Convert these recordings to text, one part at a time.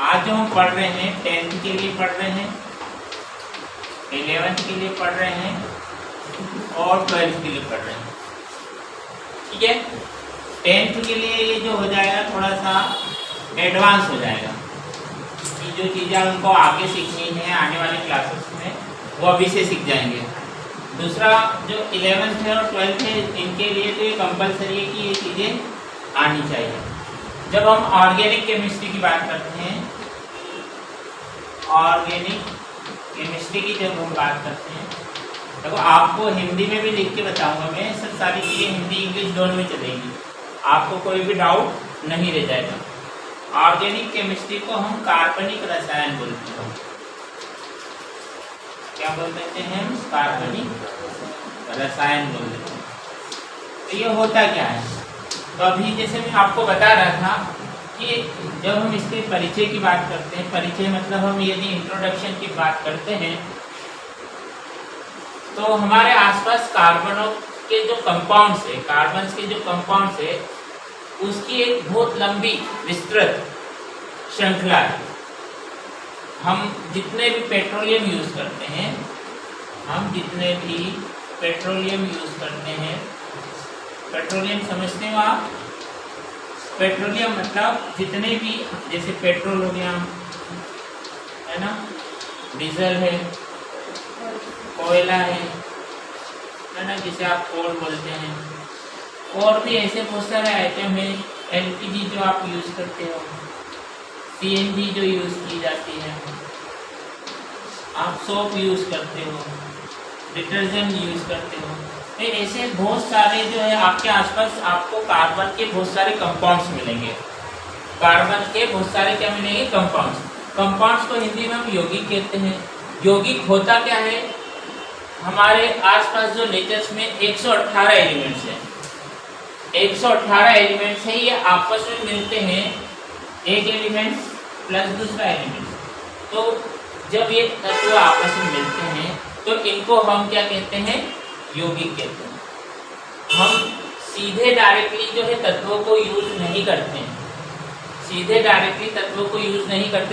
आज जो हम पढ़ रहे हैं 10th के लिए पढ़ रहे हैं, 11th के लिए पढ़ रहे हैं और 12th के लिए पढ़ रहे हैं। ठीक है, 10th के लिए ये जो हो जाएगा थोड़ा सा एडवांस हो जाएगा कि जो चीज़ें उनको आगे सीखनी है आने वाले क्लासेस में वो अभी से सीख जाएंगे। दूसरा जो 11th है और 12th है इनके लिए तो ये कंपलसरी है कि ये चीज़ें आनी चाहिए। जब हम ऑर्गेनिक केमिस्ट्री की बात करते हैं, ऑर्गेनिक केमिस्ट्री की जब हम बात करते हैं, देखो आपको हिंदी में भी लिख के बताऊंगा मैं, सब सारी चीज़ें हिंदी इंग्लिश दोनों में चलेंगी, आपको कोई भी डाउट नहीं रह जाएगा। ऑर्गेनिक केमिस्ट्री को हम कार्बनिक रसायन बोलते हैं। क्या बोलते हैं हम? कार्बनिक रसायन बोलते हैं। तो ये होता क्या है? तो अभी जैसे मैं आपको बता रहा था कि जब हम इसके परिचय की बात करते हैं, परिचय मतलब हम यदि इंट्रोडक्शन की बात करते हैं तो हमारे आसपास कार्बनों के जो कंपाउंड्स है, कार्बन के जो कंपाउंड्स है उसकी एक बहुत लंबी विस्तृत श्रृंखला है। हम जितने भी पेट्रोलियम यूज करते हैं, पेट्रोलियम समझते हो आप? पेट्रोलियम मतलब जितने भी, जैसे पेट्रोल हो गया है ना, डीजल है, कोयला है ना, जिसे आप कोल बोलते हैं, और भी ऐसे बहुत सारे आइटम है। एलपीजी जो आप यूज करते हो, सीएनजी जो यूज की जाती है, आप सोप यूज करते हो, डिटर्जेंट यूज करते हो, तो ऐसे बहुत सारे जो है आपके आसपास आपको कार्बन के बहुत सारे कंपाउंड्स मिलेंगे। कार्बन के बहुत सारे क्या मिलेंगे? कंपाउंड्स को हिंदी में हम यौगिक कहते हैं। यौगिक होता क्या है? हमारे आसपास जो नेचर्स में 118 एलिमेंट्स हैं, 118 एलिमेंट्स हैं, ये आपस में मिलते हैं, एक एलिमेंट प्लस दूसरा एलिमेंट। तो जब ये तत्व आपस में मिलते हैं तो इनको हम क्या कहते हैं? यौगिक कहते हैं। हम सीधे डायरेक्टली जो है तत्वों को यूज नहीं करते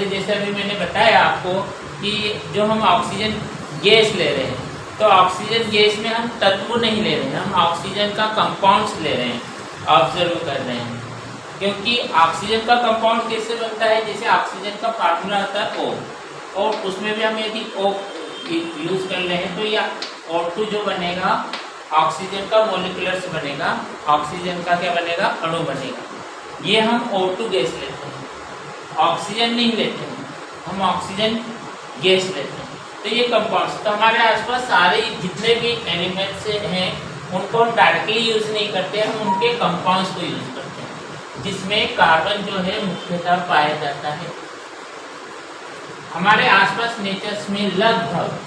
हैं, जैसे अभी मैंने बताया आपको कि जो हम ऑक्सीजन गैस ले रहे हैं, तो ऑक्सीजन गैस में हम तत्व नहीं ले रहे हैं, हम ऑक्सीजन का कंपाउंड्स ले रहे हैं, ऑब्जर्व कर रहे हैं। क्योंकि ऑक्सीजन का कंपाउंड कैसे बनता है? जैसे ऑक्सीजन का फार्मूला आता है O, और उसमें भी हम यदि O यूज कर रहे हैं तो या O2 जो बनेगा ऑक्सीजन का मोलिकुलर्स बनेगा, ऑक्सीजन का क्या बनेगा? अणु बनेगा। ये हम O2 गैस लेते हैं, ऑक्सीजन नहीं लेते हैं, हम ऑक्सीजन गैस लेते हैं। तो ये कंपाउंड्स, तो हमारे आसपास सारे जितने भी एलिमेंट्स हैं उनको हम डायरेक्टली यूज नहीं करते, हम उनके कंपाउंड्स को यूज करते हैं, जिसमें कार्बन जो है मुख्यतः पाया जाता है। हमारे आसपास नेचर्स में लगभग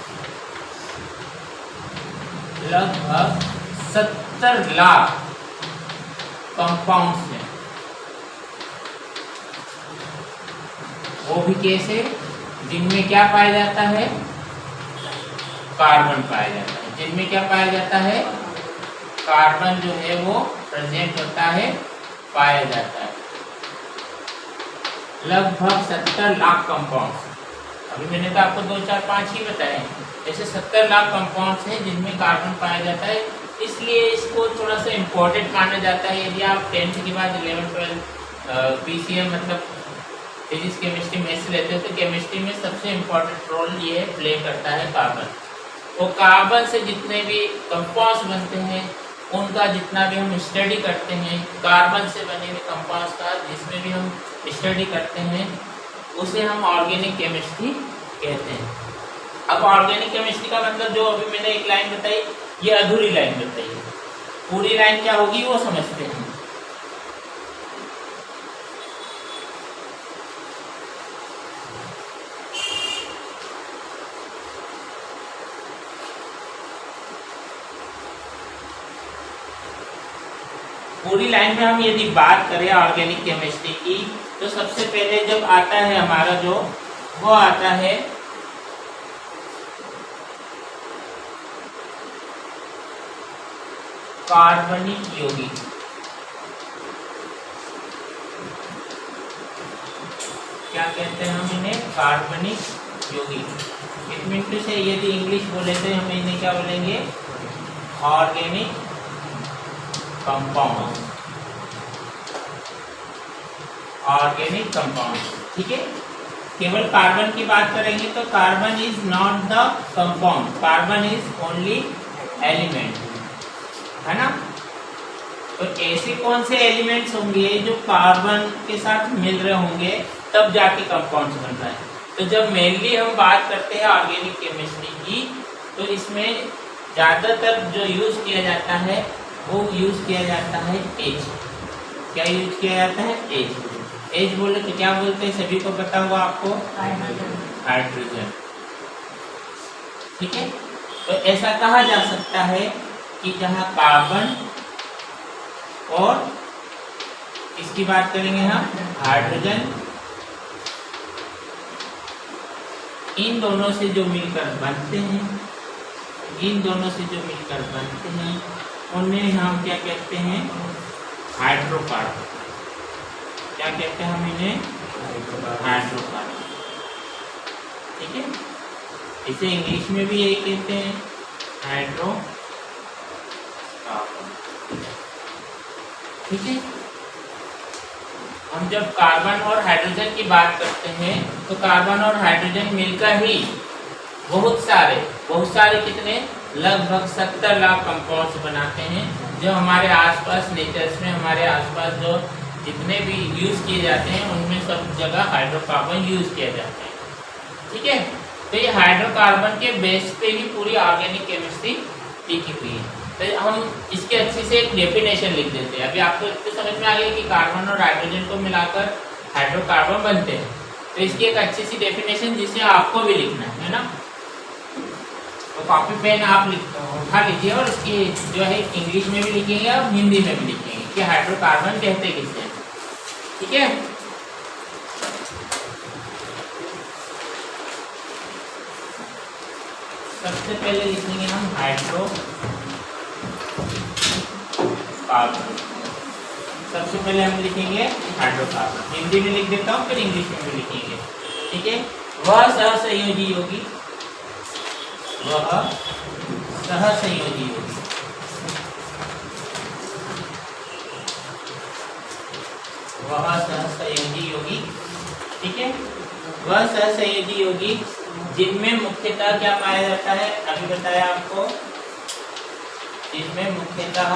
70 लाख कंपाउंड्स हैं। वो भी कैसे? जिनमें क्या पाया जाता है? कार्बन पाया जाता है। जिनमें क्या पाया जाता है? कार्बन जो है वो प्रेजेंट होता है, पाया जाता है। लगभग 70 लाख कंपाउंड्स। अभी मैंने तो आपको 2, 4, 5 ही बताए, ऐसे 70 लाख कंपाउंड्स हैं जिनमें कार्बन पाया जाता है। इसलिए इसको थोड़ा सा इम्पोर्टेंट माना जाता है। यदि आप 10th के बाद 11, 12 पीसीएम मतलब फिजिक्स केमिस्ट्री मैथ्स लेते हो तो केमिस्ट्री में सबसे इम्पोर्टेंट रोल ये प्ले करता है कार्बन। तो कार्बन से जितने भी कंपाउंड्स बनते हैं उनका जितना भी हम स्टडी करते हैं, कार्बन से बने हुए कंपाउंड्स का जिसमें भी हम स्टडी करते हैं, उसे हम ऑर्गेनिक केमिस्ट्री कहते हैं। अब ऑर्गेनिक केमिस्ट्री का मतलब जो अभी मैंने एक लाइन बताई, ये अधूरी लाइन बताई है, पूरी लाइन क्या होगी वो समझते हैं। पूरी लाइन में हम यदि बात करें ऑर्गेनिक केमिस्ट्री की, तो सबसे पहले जब आता है हमारा जो, वो आता है कार्बनिक यौगिक। क्या कहते हैं हम इन्हें? कार्बनिक यौगिक। इट मीन टू से यदि इंग्लिश बोले तो हम इन्हें क्या बोलेंगे? Organic compound. ऑर्गेनिक कंपाउंड, ठीक है। केवल कार्बन की बात करेंगे तो carbon is not the compound, carbon is only element, है ना। तो ऐसे कौन से एलिमेंट्स होंगे जो कार्बन के साथ मिल रहे होंगे तब जाके कंपाउंड्स बन रहा है। तो जब मेनली हम बात करते हैं ऑर्गेनिक केमिस्ट्री की, तो इसमें ज़्यादातर जो यूज किया जाता है वो यूज किया जाता है H। क्या यूज किया जाता है? H। H बोले तो क्या बोलते हैं? सभी को पता होगा आपको, हाइड्रोजन, ठीक है। तो ऐसा कहा जा सकता है कि जहाँ कार्बन और इसकी बात करेंगे हम हाइड्रोजन, इन दोनों से जो मिलकर बनते हैं, इन दोनों से जो मिलकर बनते हैं उन्हें हम क्या कहते हैं? हाइड्रोकार्बन। क्या कहते हैं हम इन्हें? हाइड्रोकार्बन, ठीक है। इसे इंग्लिश में भी यही कहते हैं, हाइड्रोकार्बन, ठीक है। हम जब कार्बन और हाइड्रोजन की बात करते हैं तो कार्बन और हाइड्रोजन मिलकर ही बहुत सारे कितने? लगभग 70 लाख कंपाउंड्स बनाते हैं, जो हमारे आसपास नेचर्स में, हमारे आसपास जो जितने भी यूज किए जाते हैं उनमें सब जगह हाइड्रोकार्बन यूज किया जाता है, ठीक है। तो ये हाइड्रोकार्बन के बेस पे ही पूरी ऑर्गेनिक केमिस्ट्री टिकी हुई है। तो हम इसके अच्छे से एक डेफिनेशन लिख देते हैं। अभी आपको इतने समझ में आ गया कि कार्बन और हाइड्रोजन को मिलाकर हाइड्रोकार्बन बनते हैं। तो इसकी एक अच्छी सी डेफिनेशन जिसे आपको भी लिखना है ना, तो कॉपी पेन आप उठा लीजिए और इसकी जो है इंग्लिश में भी लिखेंगे और हिंदी में भी लिखेंगे कि हाइड्रोकार्बन कहते किससे, ठीक है। सबसे पहले लिखेंगे हम हाइड्रोकार्बन। सबसे पहले हम लिखेंगे हाइड्रोकार्बन, हिंदी में लिख देता हूँ, फिर इंग्लिश में भी लिखेंगे, ठीक है। वह सहसंयोजी यौगिक, वह सहसंयोजी यौगिक, वह सहसंयोजी यौगिक, ठीक है। वह सहसंयोजी यौगिक जिनमें मुख्यतः क्या पाया जाता है? अभी बताया आपको, जिनमें मुख्यतः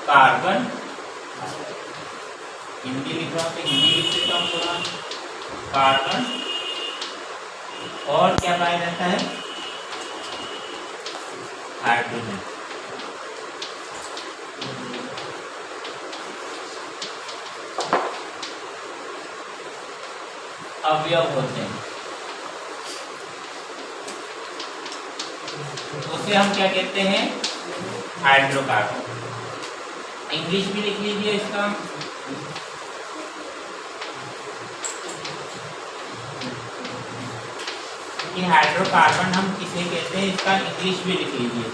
कार्बन, हिंदी लिख रहा हूँ तो हिंदी लिख देता हूँ पूरा, कार्बन और क्या पाया जाता है? हाइड्रोजन। अवयव होते हैं, उसे हम क्या कहते हैं? हाइड्रोकार्बन। इंग्लिश भी लिख लीजिए इसका, कि हाइड्रोकार्बन हम किसे कहते हैं, इसका इंग्लिश भी लिख लीजिए।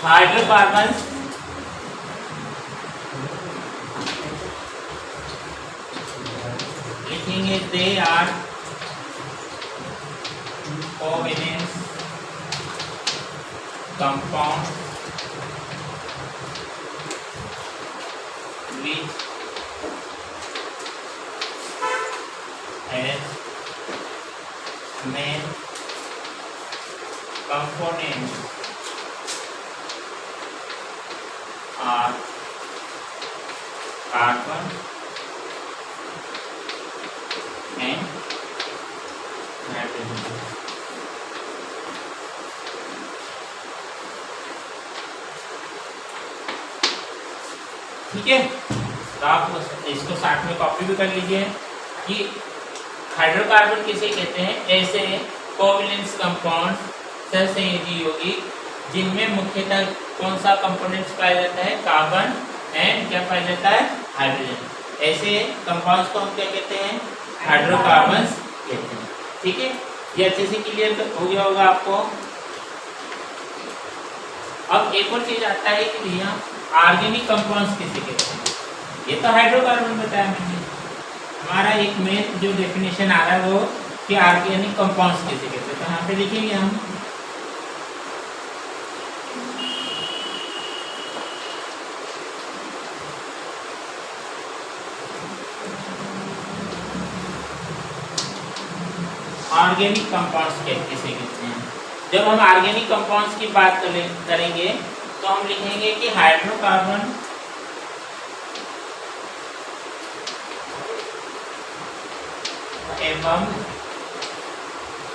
हाइड्रोकार्बन लिखेंगे they are covalent compound which has main components are carbon and hydrogen. ठीक है, तो आप इसको साथ में कॉपी भी कर लीजिए कि हाइड्रोकार्बन किसे कहते हैं? ऐसे कोवेलेंट कंपाउंड सहसंयोजी यौगिक जिनमें मुख्यतः कौन सा कंपोनेंट्स पाया जाता है? कार्बन एंड क्या पाया जाता है? हाइड्रोजन। ऐसे कंपाउंड्स को हम क्या कहते हैं? हाइड्रोकार्बन कहते हैं, ठीक है। ये अच्छे से क्लियर हो गया होगा आपको। अब एक और चीज आता है कि भैया ऑर्गेनिक कंपाउंड्स किसे कहते हैं? ये तो हाइड्रोकार्बन बताया मैंने। हमारा एक मेन जो डेफिनेशन आ रहा है वो कि ऑर्गेनिक कंपाउंड्स किसे कहते हैं, तो यहाँ पे लिखेंगे हम ऑर्गेनिक कंपाउंड्स किसे कहते हैं। जब हम ऑर्गेनिक कंपाउंड्स की बात करेंगे तो हम लिखेंगे कि हाइड्रोकार्बन एवं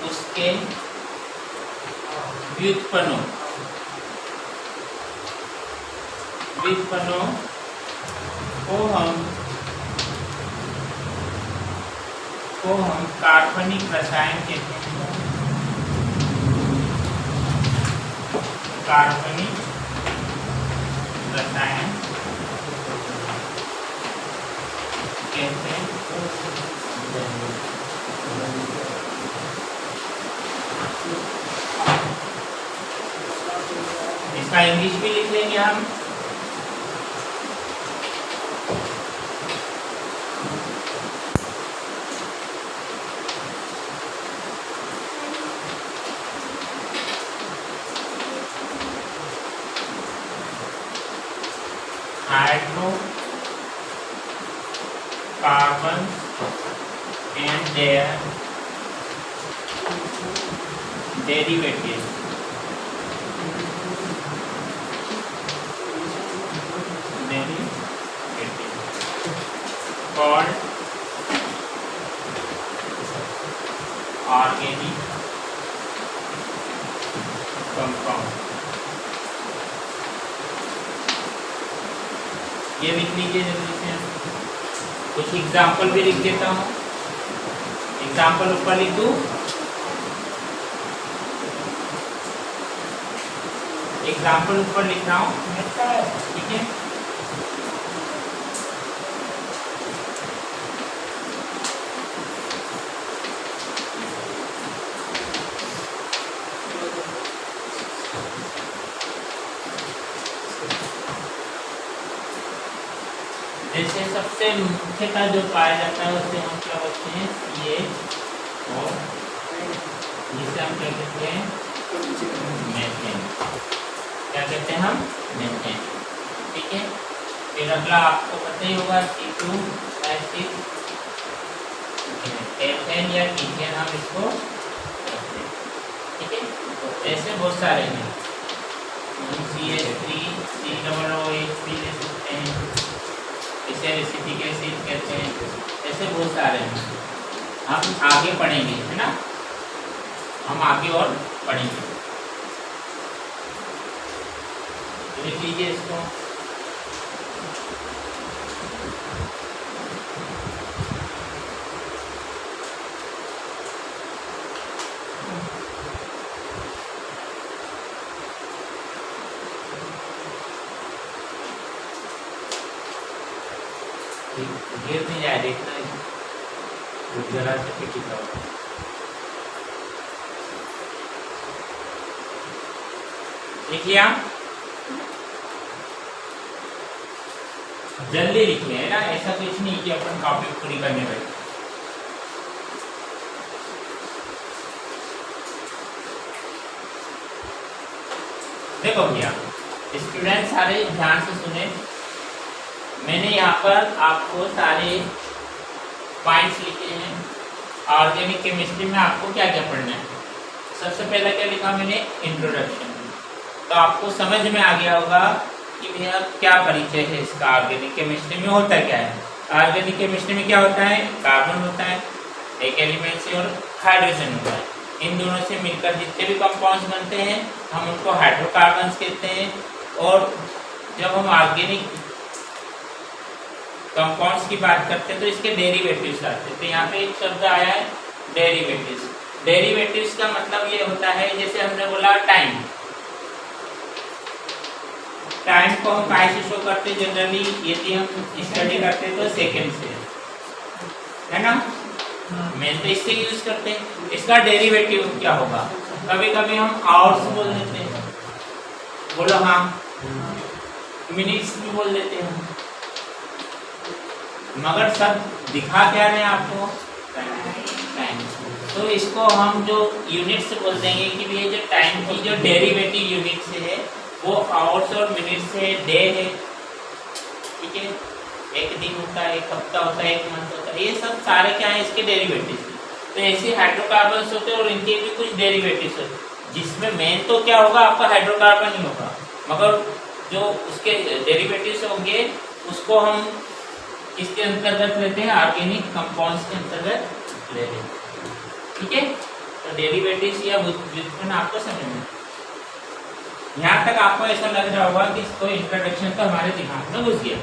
उसके व्युत्पन्नों को हम कार्बनिक रसायन कहते हैं। कार्बनिक रसायन कहते हैं। इसका इंग्लिश भी लिख लेंगे हम। Hydrocarbons and their derivatives called organic compound। ये लिख लीजिए जल्दी से। कुछ एग्जाम्पल भी लिख देता हूँ। एग्जाम्पल ऊपर लिख दूँ। एग्जाम्पल ऊपर लिख रहा हूँ, ठीक है। जैसे सबसे मुख्यतः जो पाया जाता है उसे हम क्या बोलते हैं, CH और जिसे हम क्या कहते हैं, मीथेन। क्या कहते हैं हम, मीथेन, ठीक है। फिर अगला आपको पता ही होगा C2H6 एथेन या ईथेन हम इसको कहते हैं, ठीक है। ऐसे बहुत सारे हैं, CH3 COOH भी ले सकते हैं, इसे एसिटिक एसिड कहते हैं। ऐसे बहुत सारे हैं, हम आगे पढ़ेंगे, है ना, हम आगे और पढ़ेंगे। लिख लीजिए इसको। गिर नहीं जाए, देखना जरा से टिका हो। लिख लिया, जल्दी लिखिए, है ना, ऐसा कुछ नहीं कि अपन कॉपी पूरी करने बैठे। देखो भैया स्टूडेंट सारे ध्यान से सुने, मैंने यहाँ पर आपको सारे पॉइंट्स लिखे हैं। ऑर्गेनिक केमिस्ट्री में आपको क्या क्या पढ़ना है। सबसे पहले क्या लिखा मैंने, इंट्रोडक्शन। तो आपको समझ में आ गया होगा कि भैया क्या परिचय है इसका, ऑर्गेनिक केमिस्ट्री में होता क्या है। ऑर्गेनिक केमिस्ट्री में क्या होता है, कार्बन होता है एक एलिमेंट से और हाइड्रोजन होता है। इन दोनों से मिलकर जितने भी कंपाउंड्स बनते हैं हम उनको हाइड्रोकार्बन्स कहते हैं। और जब हम ऑर्गेनिक कंपाउंड्स की बात करते हैं तो इसके डेरिवेटिव्स आते हैं। तो यहाँ पे एक शब्द आया है डेरिवेटिव्स। डेरिवेटिव्स का मतलब ये होता है, जैसे हमने बोला टाइम, टाइम को हम कैसे शो करते हैं जनरली, यदि हम स्टडी करते हैं तो सेकंड से, है ना, मैं तो इससे यूज करते हैं। इसका डेरिवेटिव क्या होगा, कभी कभी हम आवर्स बोल देते हैं, बोलो हाँ, मिनट्स भी बोल देते हैं, मगर सब दिखा क्या रहे हैं आपको, टाइम। तो इसको हम जो यूनिट से बोल देंगे कि ये जो टाइम की जो डेरिवेटिव यूनिट से है वो आवर्स और मिनट से डे है, ठीक है। एक दिन होता है, एक हफ्ता होता है, एक मंथ होता है, ये सब सारे क्या है इसके डेरिवेटिव्स। तो ऐसे हाइड्रोकार्बन्स होते हैं और इनके भी कुछ डेरिवेटिव्स होते हैं, जिसमें मेन तो क्या होगा आपका हाइड्रोकार्बन ही होगा, मगर जो उसके डेरिवेटिव्स होंगे उसको हम किसके अंतर्गत लेते हैं, ऑर्गेनिक कंपाउंड्स के अंतर्गत लेते हैं, ठीक है। तो डेरिवेटिव्स या व्युत्पन्न आपको समझ में, यहाँ तक आपको ऐसा लग रहा होगा कि इसको इंट्रोडक्शन तो हमारे दिमाग में घुस गया,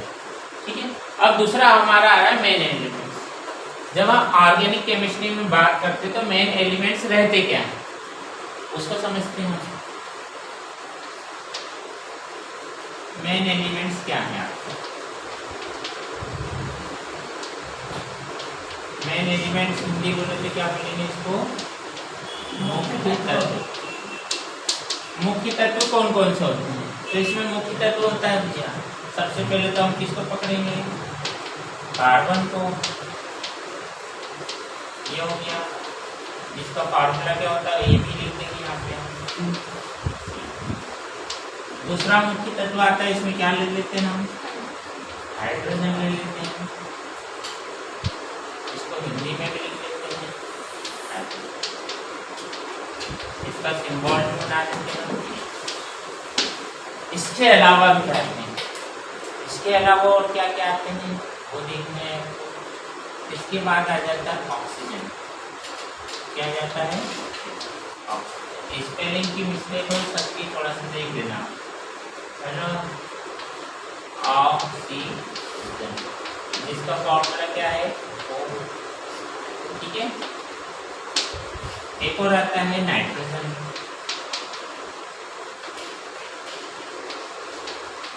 ठीक है। अब दूसरा हमारा आ रहा है मेन एलिमेंट्स। जब हम ऑर्गेनिक केमिस्ट्री में बात करते तो मेन एलिमेंट्स रहते क्या हैं उसको समझते हैं। मेन एलिमेंट्स क्या है आपको, मेन एलिमेंट्स हिंदी बोले तो क्या बोलेंगे इसको, मुख्य तत्व। मुख्य तत्व कौन कौन से होते हैं, तो इसमें मुख्य तत्व होता है भैया, सबसे पहले तो हम किसको पकड़ेंगे, कार्बन को, ये हो गया, जिसका फार्मूला क्या होता है ये भी लिख देंगे यहाँ पे। दूसरा मुख्य तत्व आता है, इसमें क्या ले लेते हैं हम, हाइड्रोजन ले लेते हैं, इसको हिंदी में भी लिख देते हैं, इसका सिंबल बना देते हैं। इसके अलावा भी आते हैं, इसके अलावा और क्या क्या आते हैं वो देखने हैं। इसके बाद आ जाता है ऑक्सीजन, क्या जाता है ऑक्सीजन। स्पेलिंग की मिस्टेक हो सकती, थोड़ा सा देख लेना, हेलो ऑक्सीजन, जिसका फॉर्मूला क्या है O, ठीक है। एक और आता है नाइट्रोजन,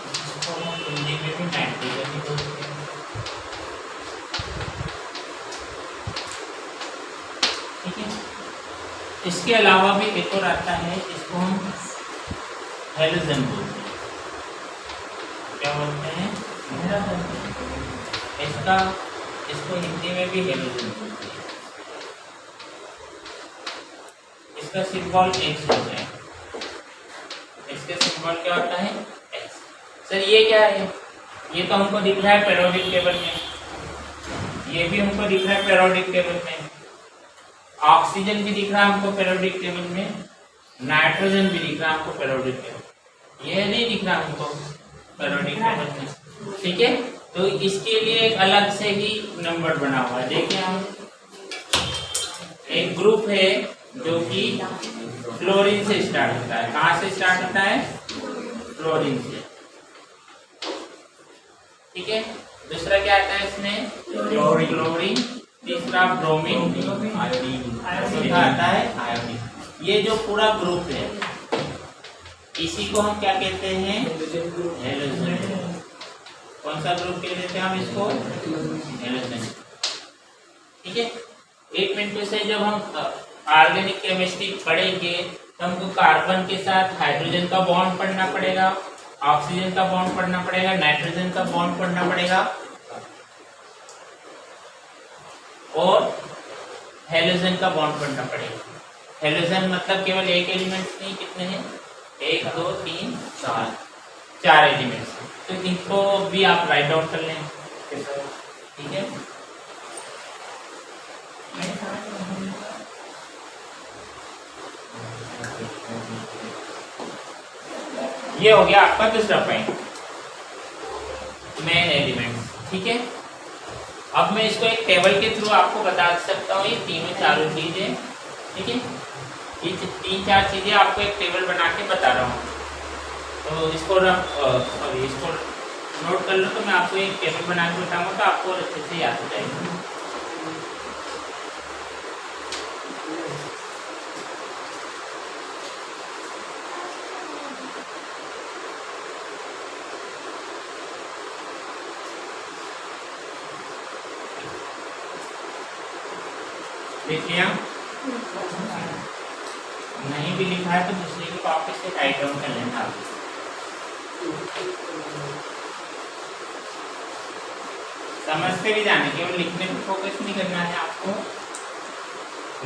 जिसको हम हिंदी में भी नाइट्रोजन ही बोलते हैं, ठीक है। इसके अलावा भी एक और आता है, इसको हम हेलोजन बोलते हैं, क्या बोलते हैं, इसको हिंदी में भी हेलोजन बोलते हैं। इसका सिंबल X होता है, इसका सिंबल क्या होता है X। सर ये क्या है, ये तो हमको दिख रहा है पेरियोडिक टेबल में, ये भी हमको दिख रहा है पेरियोडिक टेबल में, ऑक्सीजन भी दिख रहा है हमको पेरियोडिक टेबल में, नाइट्रोजन भी दिख रहा है हमको पेरियोडिक टेबल, ये नहीं दिख रहा हमको पेरियोडिक टेबल में, ठीक है। तो इसके लिए एक अलग से ही नंबर बना हुआ है। देखिए हम एक ग्रुप है जो कि फ्लोरीन से स्टार्ट होता है, कहाँ से स्टार्ट होता है, फ्लोरीन से, ठीक है। दूसरा क्या आता है इसमें, क्लोरीन, तीसरा ब्रोमीन, चौथा आता है आयोडीन। ये जो पूरा ग्रुप है इसी को हम क्या कहते हैं, हेलोजन। कौन सा ग्रुप कह देते हैं हम इसको, हेलोजन, ठीक है। एक मिनट से जब हम ऑर्गेनिक केमिस्ट्री पढ़ेंगे तो हमको कार्बन के साथ हाइड्रोजन का बॉन्ड पढ़ना पड़ेगा, ऑक्सीजन का बॉन्ड पढ़ना पड़ेगा, नाइट्रोजन का बॉन्ड पढ़ना पड़ेगा और हेलोजन का बॉन्ड पढ़ना पड़ेगा। हेलोजन मतलब केवल एक एलिमेंट नहीं, कितने हैं, 1 2 3 4, 4 एलिमेंट्स। तो इनको भी आप राइट आउट कर लें, ठीक है। ये हो गया आपका दूसरा पॉइंट, मेन एलिमेंट्स, ठीक है। अब मैं इसको एक टेबल के थ्रू आपको बता सकता हूँ, ये तीनों चारों चीजें, ठीक है। ये 3-4 चीजें आपको एक टेबल बना के बता रहा हूँ, तो इसको नोट कर लो। तो मैं आपको एक टेबल बना के बताऊंगा तो आपको अच्छे से याद हो जाएगा। लिख लिया, नहीं भी लिखा है तो दूसरे को वापस से राइट डाउन कर लेना। समझते भी जाने, केवल लिखने पर फोकस नहीं करना है आपको।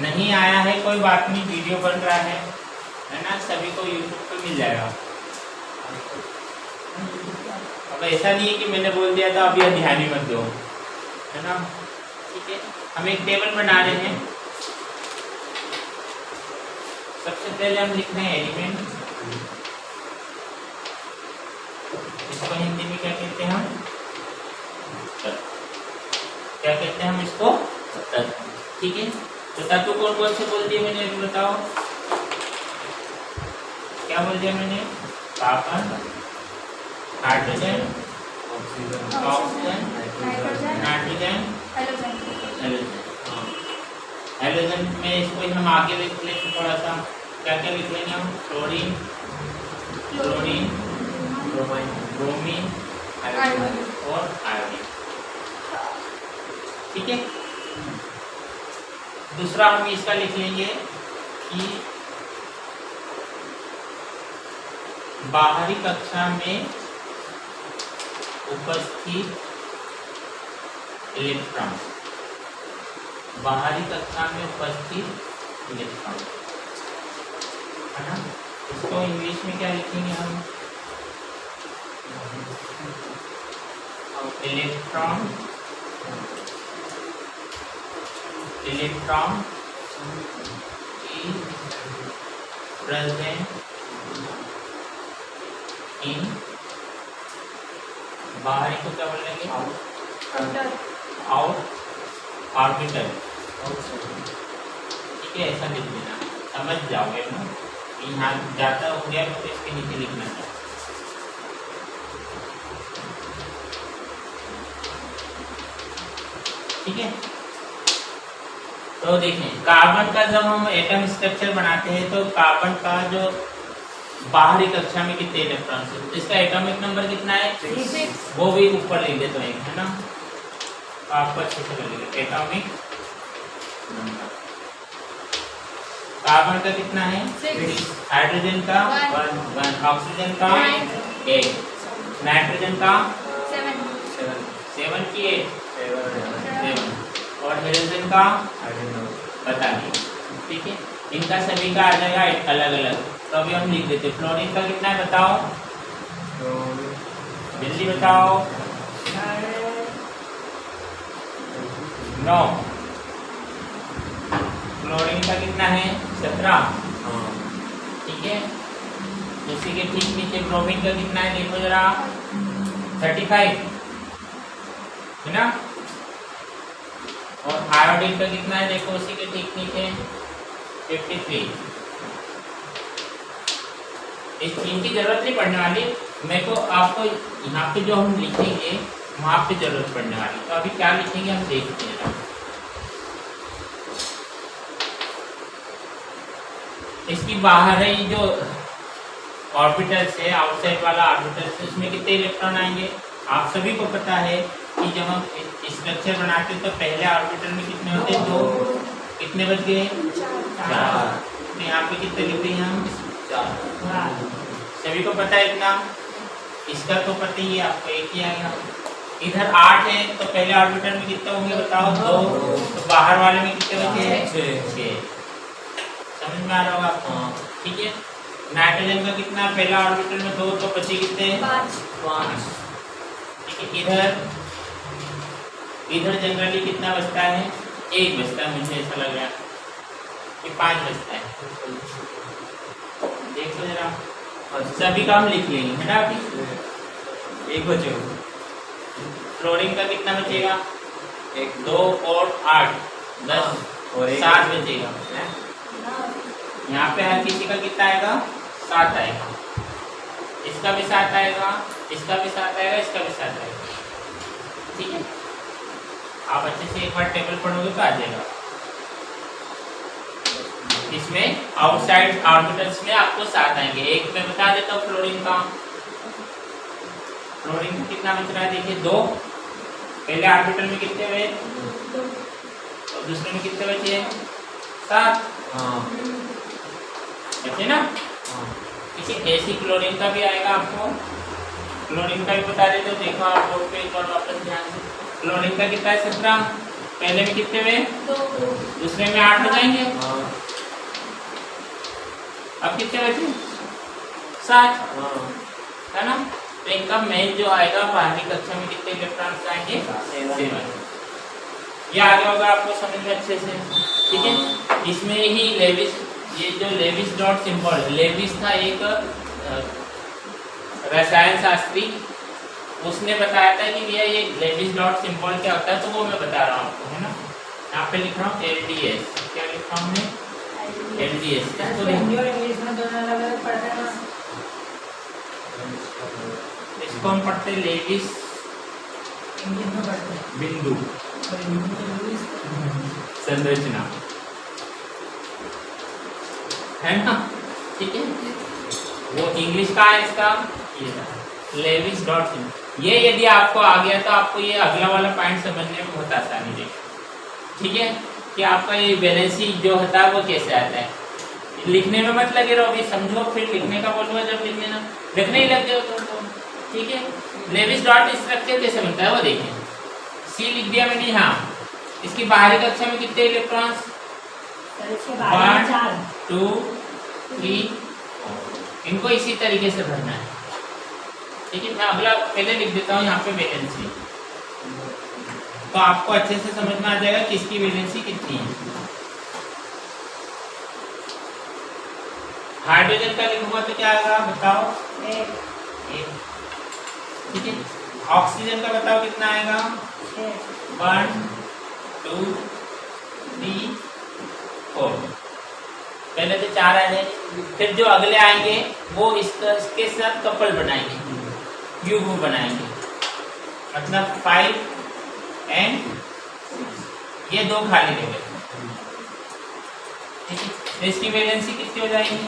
नहीं आया है कोई बात नहीं, वीडियो बन रहा है ना, सभी को यूट्यूब पे मिल जाएगा। अब ऐसा नहीं है कि मैंने बोल दिया था अभी ध्यान ही मत दो, है ना। ठीक है, हम एक टेबल बना रहे हैं। सबसे पहले हम लिख रहे हैं एलिमेंट, इसको हिंदी में क्या कहते हैं हम? क्या कहते हैं हम इसको? तत्व। ठीक है, तो तत्व कौन कौन से बोल दिए मैंने, अभी बताओ क्या बोल दिया मैंने? Carbon, hydrogen, oxygen, nitrogen, halogen. Halogen में इसको हम आगे लिख लेंगे थोड़ा सा। क्या क्या लिख लेंगे हम? फ्लोरीन, क्लोरीन, ब्रोमीन और आयोडीन। ठीक है, दूसरा हम इसका लिख लेंगे कि बाहरी कक्षा में उपस्थित इलेक्ट्रॉन, बाहरी कक्षा में उपस्थित इलेक्ट्रॉन, है ना। इसको इंग्लिश में क्या लिखेंगे हम? Electron, electron is present in, बाहरी को क्या बोलेंगे? Out orbital. ठीक है, ऐसा लिख देना, समझ जाओगे ना। यहाँ ज़्यादा हो गया तो इसके नीचे लिखना है। ठीक है, तो देखें कार्बन का जब हम एटम स्ट्रक्चर बनाते हैं तो कार्बन का जो बाहरी कक्षा में कितने इलेक्ट्रॉन है, इसका एटॉमिक नंबर कितना है? 6। वो भी ऊपर लिख देते हैं, है ना, आपको अच्छे से कर लीजिए। एटॉमिक नंबर कार्बन का कितना है? 6। हाइड्रोजन का 1, ऑक्सीजन का 8, नाइट्रोजन का 7 की 7 और हेलोजन का बता दी। ठीक है, इनका सभी का आ जाएगा अलग अलग। तो अभी हम लिख देते। फ्लोरीन का कितना है बताओ, जल्दी बताओ। 9। फ्लोरीन का कितना है? 17। ठीक है, उसी के ठीक नीचे ब्रोमीन का कितना है देखो जरा, 35, है ना। और आयोडीन का कितना है देखो उसी के ठीक नीचे, 53। इस चीज की जरूरत नहीं पड़ने वाली, मेरे को आपको यहाँ पे जो हम लिखेंगे वहां पे जरूरत पड़ने वाली। तो अभी क्या लिखेंगे हम देखते हैं। इसकी बाहर ही जो ऑर्बिटल से, आउटसाइड वाला ऑर्बिटल से, उसमें कितने इलेक्ट्रॉन आएंगे? आप सभी को पता है कि जब हम स्ट्रक्चर बनाते हैं तो पहले ऑर्बिटल में कितने होते हैं? 2। कितने बच गए? 4। तो यहाँ पे कितने लिखते हैं हम? 4। सभी को पता है इतना, इसका तो पता ही है आपको, एक ही आएगा। इधर 8 है तो पहले ऑर्बिटल में कितने होंगे बताओ? 2। तो बाहर वाले में कितने बचे? 6। समझ में आ रहा होगा आपको? ठीक है, नाइट्रोजन का कितना? पहला ऑर्बिटल में 2 तो बचे कितने? 5। ठीक है, इधर जनरली कितना बचता है? 1 बचता है, मुझे ऐसा लग रहा है कि 5 बचता है। देखो जरा, सभी का हम लिख लेंगे, है ना। अभी 1 बचे। फ्लोरीन का कितना बचेगा? 1, 2 और 8, 10 और 7 बचेगा। यहाँ पे हर किसी का कितना आएगा? 7 आएगा। इसका भी 7 आएगा, इसका भी 7 आएगा, इसका भी 7 आएगा। ठीक है, आप अच्छे से एक बार टेबल पढ़ोगे तो आ जाएगा। इसमें आउटसाइड ऑर्बिटल्स में आपको 7 आएंगे। एक मैं बता देता हूँ फ्लोरीन का। फ्लोरीन का कितना बच रहा है देखिए, 2। पहले ऑर्बिटल में कितने हुए? 2। और दूसरे में कितने बचे? 7 बचे ना। किसी ऐसी क्लोरीन का भी आएगा आपको, क्लोरीन का भी बता देते हो, देखो आप बोर्ड पे एक बार वापस ध्यान से। क्लोरीन का कितना है 17, पहले में कितने हुए, दूसरे में 8 हो जाएंगे। अब कितने बचे 7, है ना। तो इनका मेन जो आएगा बाहरी कक्षा में कितने इलेक्ट्रॉन्स आएंगे 7। ये आगे होगा आपको समझ में अच्छे से, ठीक है। इसमें ही लेविस, ये जो लेविस डॉट सिंबल, लेविस था एक रसायन शास्त्री, उसने बताया था कि भैया ये लेविस डॉट सिंबल क्या होता है, तो वो मैं बता रहा हूँ आपको, है ना। यहाँ पे लिख रहा हूँ LDS, क्या लिख रहा हूँ मैं LDS, क्या तो इसको हम पढ़ते लेविस बिंदु संरचना, है ना, ठीक है। वो इंग्लिश का है इसका, ये लेविस डॉट सिंबल। ये यदि आपको आ गया तो आपको ये अगला वाला पॉइंट समझने में बहुत आसानी है, ठीक है, कि आपका ये वैलेंसी जो होता है वो कैसे आता है। लिखने में मत लगे रहो, अभी समझो, फिर लिखने का बोलूँगा जब लिख लेना, लिखने ही लग जाओ तो ठीक है। लेविस डॉट स्ट्रक्चर कैसे बनता है वो देखिए। सी लिख दिया मैंने यहाँ, इसकी बाहरी कक्षा में कितने इलेक्ट्रॉन्स 1 2 3, इनको इसी तरीके से भरना है, ठीक है। मैं अगला पहले लिख देता हूँ यहाँ पे वैलेंसी, तो आपको अच्छे से समझ में आ जाएगा किसकी वैलेंसी कितनी है। हाइड्रोजन का लिखूंगा तो क्या आएगा बताओ 1, ठीक है। ऑक्सीजन का बताओ कितना आएगा 1 2 3 4, पहले तो 4 आ जाएंगे, फिर जो अगले आएंगे वो इसके साथ कपल बनाएंगे, युग्म बनाएंगे, मतलब 5 एंड ये 2 खाली रह गए, ठीक है। इसकी वैलेंसी कितनी हो जाएगी,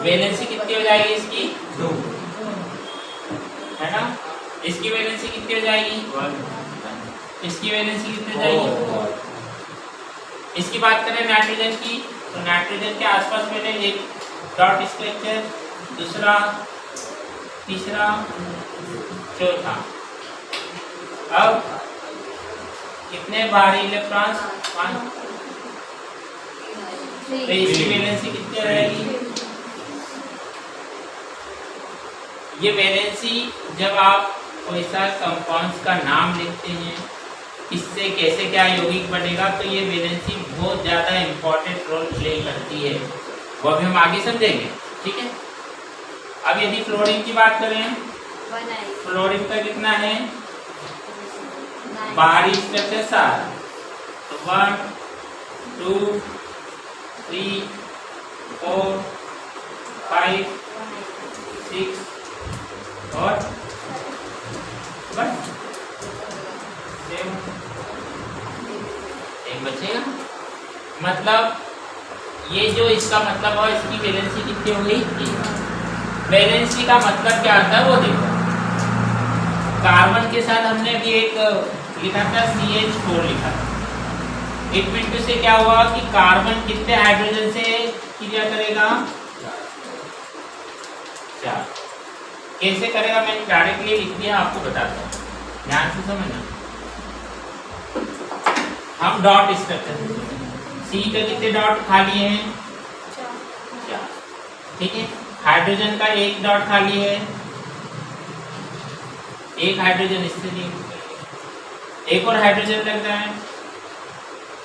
वैलेंसी कितनी हो जाएगी इसकी 2, है ना। इसकी वैलेंसी कितनी हो जाएगी 1, इसकी वैलेंसी कितनी हो जाएगी। इसकी बात करें नाइट्रोजन की, तो नाइट्रोजन के आसपास मैंने एक डॉट स्ट्रक्चर, दूसरा, तीसरा, चौथा। अब कितने बाहरी इलेक्ट्रॉन्स 1, तो इसकी वैलेंसी कितनी रहेगी। ये वैलेंसी जब आप कोई सा कंपाउंड्स का नाम लिखते हैं, इससे कैसे क्या यौगिक बनेगा, तो ये वैलेंसी बहुत ज़्यादा इम्पोर्टेंट रोल प्ले करती है, वो भी हम आगे समझेंगे, ठीक है। अब यदि फ्लोरीन की बात करें, फ्लोरीन का कितना है बाहरी स्ट्रक्चर 7, तो 1 2 3 4 5 6 और बस 7, एक बचेगा। मतलब ये जो इसका मतलब है, इसकी वैलेंसी कितनी हो गई। वैलेंसी का मतलब क्या आता है वो देखो। कार्बन के साथ हमने अभी एक लिखा था CH4 लिखा था, एक मिनट से क्या हुआ कि कार्बन कितने हाइड्रोजन से क्रिया करेगा 4। कैसे करेगा मैंने डायरेक्टली लिख दिया, आपको बताता हूँ, ध्यान से समझना। हम डॉट स्ट्रक्चर, सी के कितने डॉट खाली हैं 4, ठीक है। हाइड्रोजन का एक डॉट खाली है, एक हाइड्रोजन इससे नहीं, एक और हाइड्रोजन लग रहा है,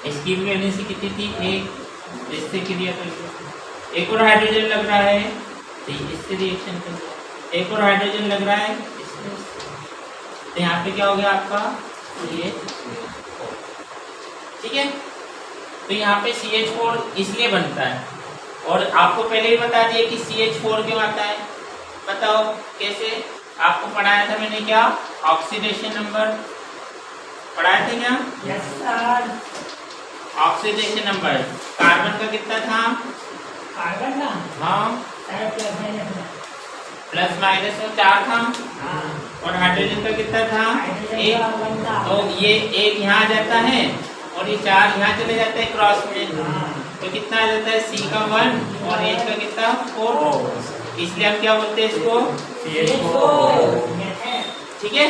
इसकी वैलेंसी कितनी थी 1, इससे क्रिया कर, एक और हाइड्रोजन लग रहा है तो इससे रिएक्शन कर, एक और हाइड्रोजन लग रहा है इससे, तो यहाँ पे क्या हो गया आपका CH4, ठीक है। तो यहाँ पे CH4 इसलिए बनता है, और आपको पहले ही बता दिए कि CH4 क्यों आता है, बताओ कैसे। आपको पढ़ाया था मैंने, क्या ऑक्सीडेशन नंबर पढ़ाया था क्या। Yes sir. Oxidation number carbon का कितना था, कार्बन का हाँ प्लस माइनस 4 था, और हाइड्रोजन का कितना था 1, तो ये 1 यहाँ आ जाता है और ये 4 यहाँ चले जाते हैं क्रॉस में, तो कितना आ जाता है C का 1 और H का कितना 4, इसलिए हम क्या बोलते हैं इसको, ठीक है।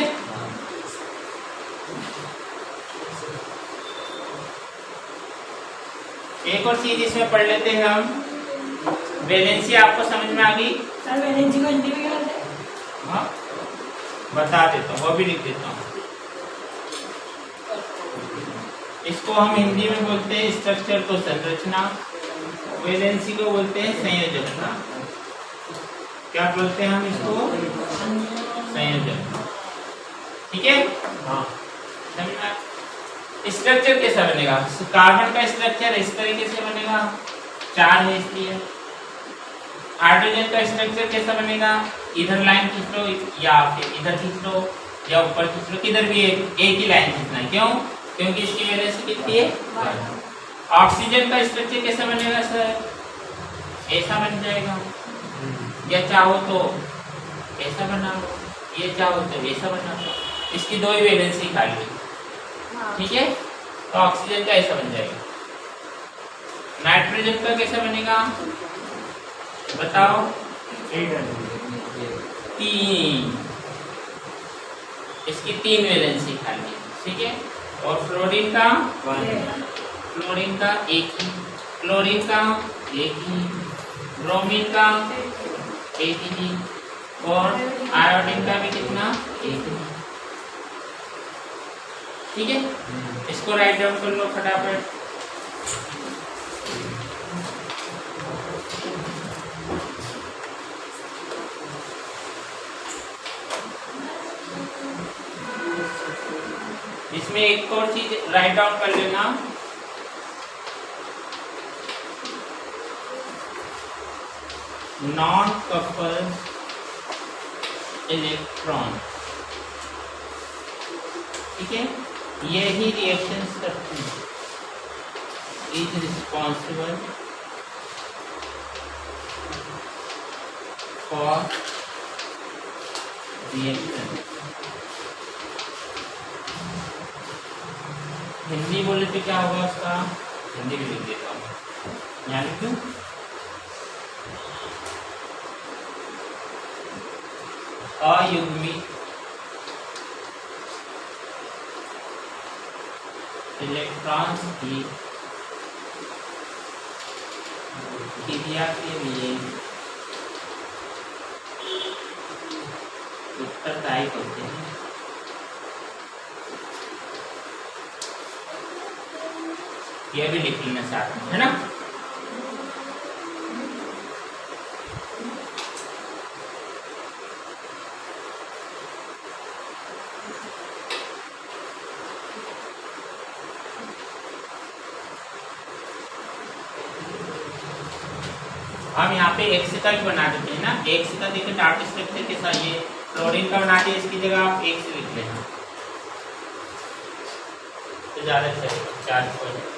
एक और चीज इसमें पढ़ लेते हैं हम, वैलेंसी आपको समझ में आ गई? सर वैलेंसी को हिंदी में क्या बोलते हैं? हाँ बता देता हूँ, वो भी लिख देता हूँ। इसको हम हिंदी में बोलते हैं स्ट्रक्चर तो संरचना, वैलेंसी को बोलते हैं संयोजकता। क्या बोलते हैं हम इसको? संयोजक, ठीक है। हाँ समझना। स्ट्रक्चर कैसा बनेगा? कार्बन का स्ट्रक्चर इस तरीके से बनेगा, 4 है इसलिए। हाइड्रोजन का स्ट्रक्चर कैसा बनेगा? इधर लाइन खींच लो या फिर इधर खींच लो या ऊपर खींच लो, किधर भी एक ही लाइन खींचना है। क्यों? क्योंकि इसकी वैलेंसी कितनी है? ऑक्सीजन का स्ट्रक्चर कैसा बनेगा सर? ऐसा बन जाएगा, या चाहो तो ऐसा बना लो, ये चाहो तो ऐसा बना लो। इसकी 2 ही वैलेंसी खाली, ठीक है। तो ऑक्सीजन का ऐसा बन जाएगा। नाइट्रोजन का कैसा बनेगा बताओ? 3, इसकी 3 वैलेंसी खाली, ठीक है। और फ्लोरीन का 1 ही, क्लोरीन का 1 ही, ब्रोमीन का 1 ही, और आयोडीन का भी कितना? 1 ही, ठीक है। इसको राइट डाउन कर लो फटाफट। इसमें एक और चीज राइट डाउन कर लेना, नॉन कपल इलेक्ट्रॉन, ठीक है। यही रिएक्शंस करते हैं, is responsible for reaction. Hindi बोले तो क्या होगा उसका? हिंदी भी लिख देता हूँ, यहाँ लिख दूँ। अयुग्मित इलेक्ट्रॉन्स की क्रिया के लिए उत्तरदायी होते हैं। यह भी लिख लेना साथ में, है ना। हम यहाँ पे एक्स का भी बना देते हैं ना, एक्स का देखिए डार्क स्ट्रक्चर के साथ ये फ्लोरीन का बना दिया, इसकी जगह आप एक्स लिख लेना तो ज़्यादा अच्छा है, 4 हो जाए।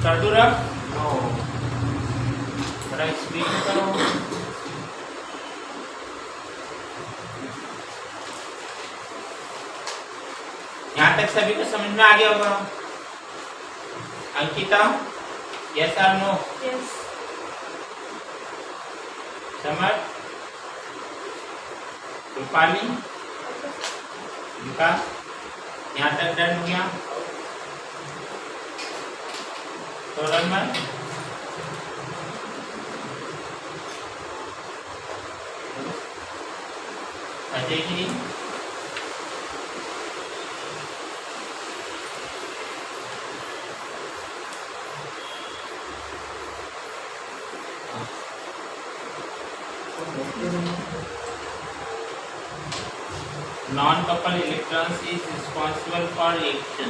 कर दो रख, थोड़ा स्पीड करो। यहाँ तक सभी को समझ में आ गया होगा। अंकिता, यस और नो? यस। समझ? रूपाली, विकास, यहाँ तक डन हो गया। Thermal category non-coupled electrons is responsible for reaction.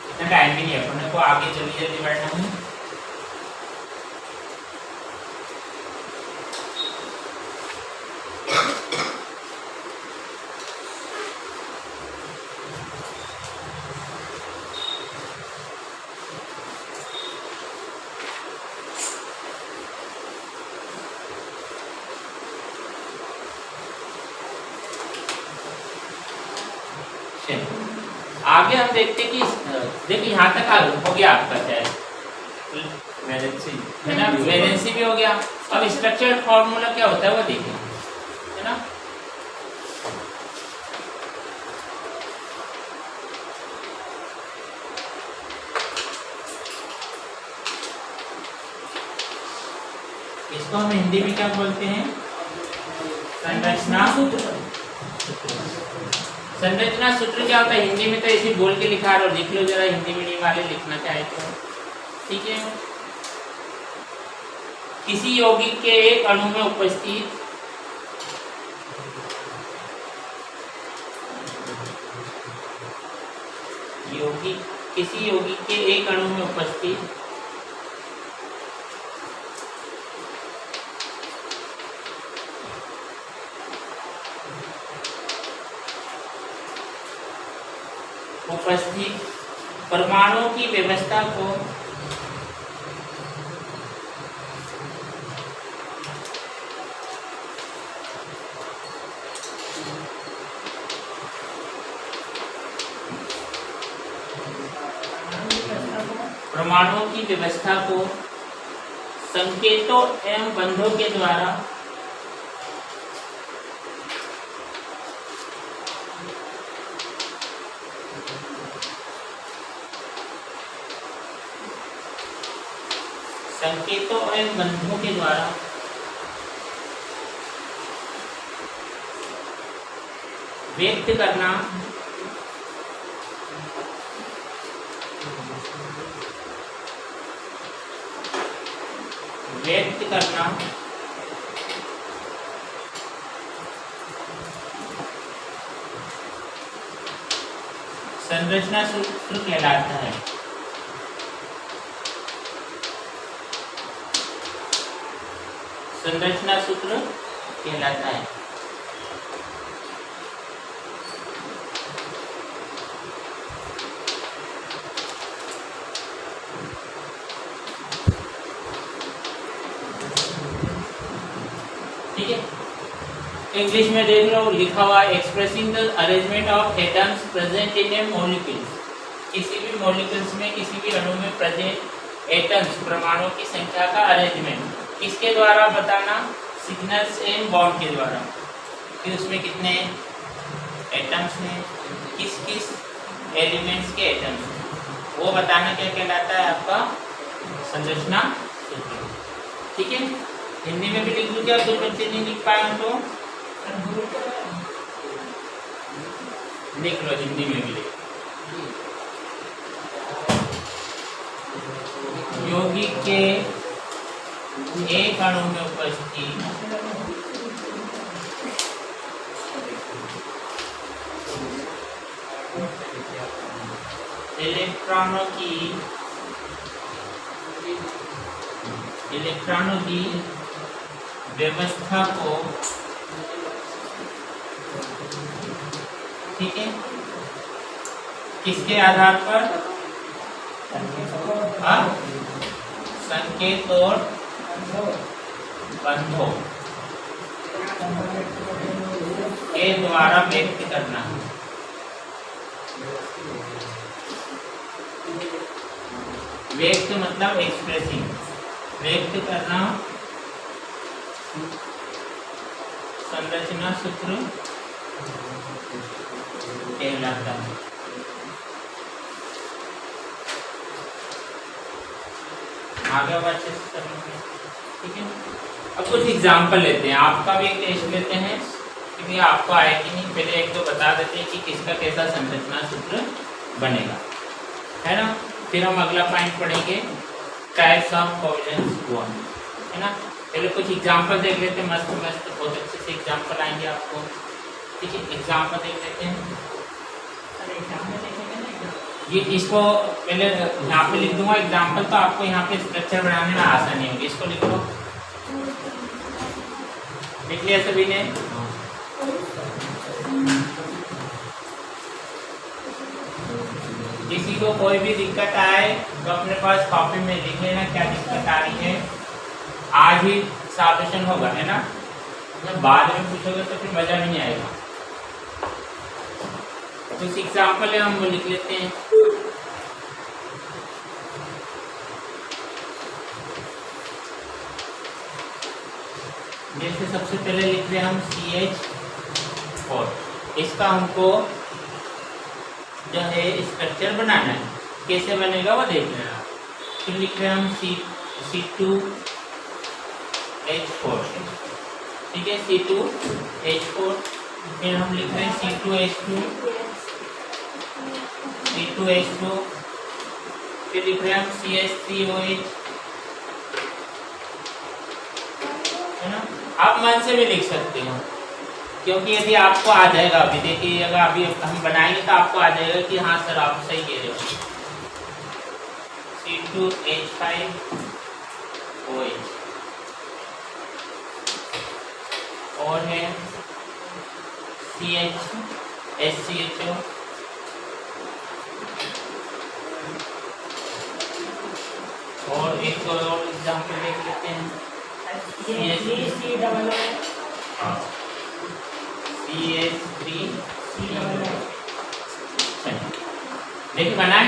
इतना टाइम भी नहीं है अपने को, आगे जल्दी जल्दी बढ़ना है। आगे हम देखते हैं कि देखिए यहाँ तक हो गया आपका चाहे वैलेंसी है ना, वैलेंसी भी हो गया। अब स्ट्रक्चरल फॉर्मूला क्या होता है वो देखिए, है ना। इसको हम हिंदी में क्या बोलते हैं? संरचना सूत्र। संरचना सूत्र क्या होता है हिंदी में? तो ऐसे बोल के लिखा और लिख लो जरा, हिंदी मीडियम वाले लिखना चाहे तो, ठीक है। किसी यौगिक के एक अणु में उपस्थित किसी यौगिक के एक अणु में उपस्थित परमाणुओं की व्यवस्था को संकेतों एवं बंधों के द्वारा व्यक्त करना संरचना सूत्र कहलाता है। संरचना सूत्र कहलाता है। ठीक है, इंग्लिश में देख लो लिखा हुआ expressing the arrangement of atoms present in A molecules. किसी भी मॉलिक्यूल्स में, किसी भी अणु में प्रेजेंट एटम्स परमाणुओं की संख्या का अरेंजमेंट किसके द्वारा बताना? सिग्नल्स एंड बॉन्ड के द्वारा, कि उसमें कितने एटम्स हैं, किस किस एलिमेंट्स के एटम्स हैं, वो बताना क्या कहलाता है? आपका संरचना सूत्र। ठीक है, हिंदी में भी लिख दूँ क्या? कुछ बच्चे नहीं लिख पाए तो लिख लो, हिंदी में भी लिख। यौगिक के एक अणु में उपस्थित इलेक्ट्रॉनों की व्यवस्था को, ठीक है, किसके आधार पर? संकेत और बंधों के द्वारा व्यक्त करना। व्यक्त मतलब एक्सप्रेसिंग, व्यक्त करना संरचना सूत्र कहलाता है। आगे अब अच्छे से समझिए, ठीक है। अब कुछ एग्जाम्पल लेते हैं, आपका भी एक टेस्ट लेते हैं क्योंकि आपको आए कि नहीं, पहले एक तो बता देते हैं कि किसका कैसा संरचना सूत्र बनेगा, है ना। फिर हम अगला पॉइंट पढ़ेंगे टाइप्स ऑफ कोवेलेंस बॉन्ड, है ना। पहले कुछ एग्जाम्पल देख लेते हैं, मस्त मस्त बहुत अच्छे से एग्जाम्पल आएंगे आपको, ठीक है। एग्जाम्पल देख लेते हैं, ये इसको पहले यहाँ पे लिख दूंगा एग्जाम्पल, तो आपको यहाँ पे स्ट्रक्चर बनाने में आसानी होगी। इसको लिख लो, लिख लिया सभी ने। किसी को कोई भी दिक्कत आए तो अपने पास कॉपी में लिख लेना क्या दिक्कत आ रही है, आज ही सॉल्यूशन होगा, है ना। जब बाद में पूछोगे तो फिर मजा नहीं आएगा। कुछ एग्जाम्पल है, हम वो लिख लेते हैं। जैसे सबसे पहले लिख रहे हैं हम CH4, इसका हमको जो है स्ट्रक्चर बनाना है, कैसे बनेगा वो देख लेना। फिर लिख रहे हैं हम C2H4, ठीक है, C2H4। फिर हम लिख रहे हैं C2H2, फिर लिख रहे हैं हम CH3OH, है ना। आप मन से भी लिख सकते हो, क्योंकि यदि आपको आ जाएगा, अभी देखिए अगर अभी हम बनाएंगे तो आपको आ जाएगा कि हाँ सर आप सही कह रहे हो। C2H5OH और है SCHO, और एक और एग्जाम्पल देख लेते हैं, CH3। देखिए बनाए,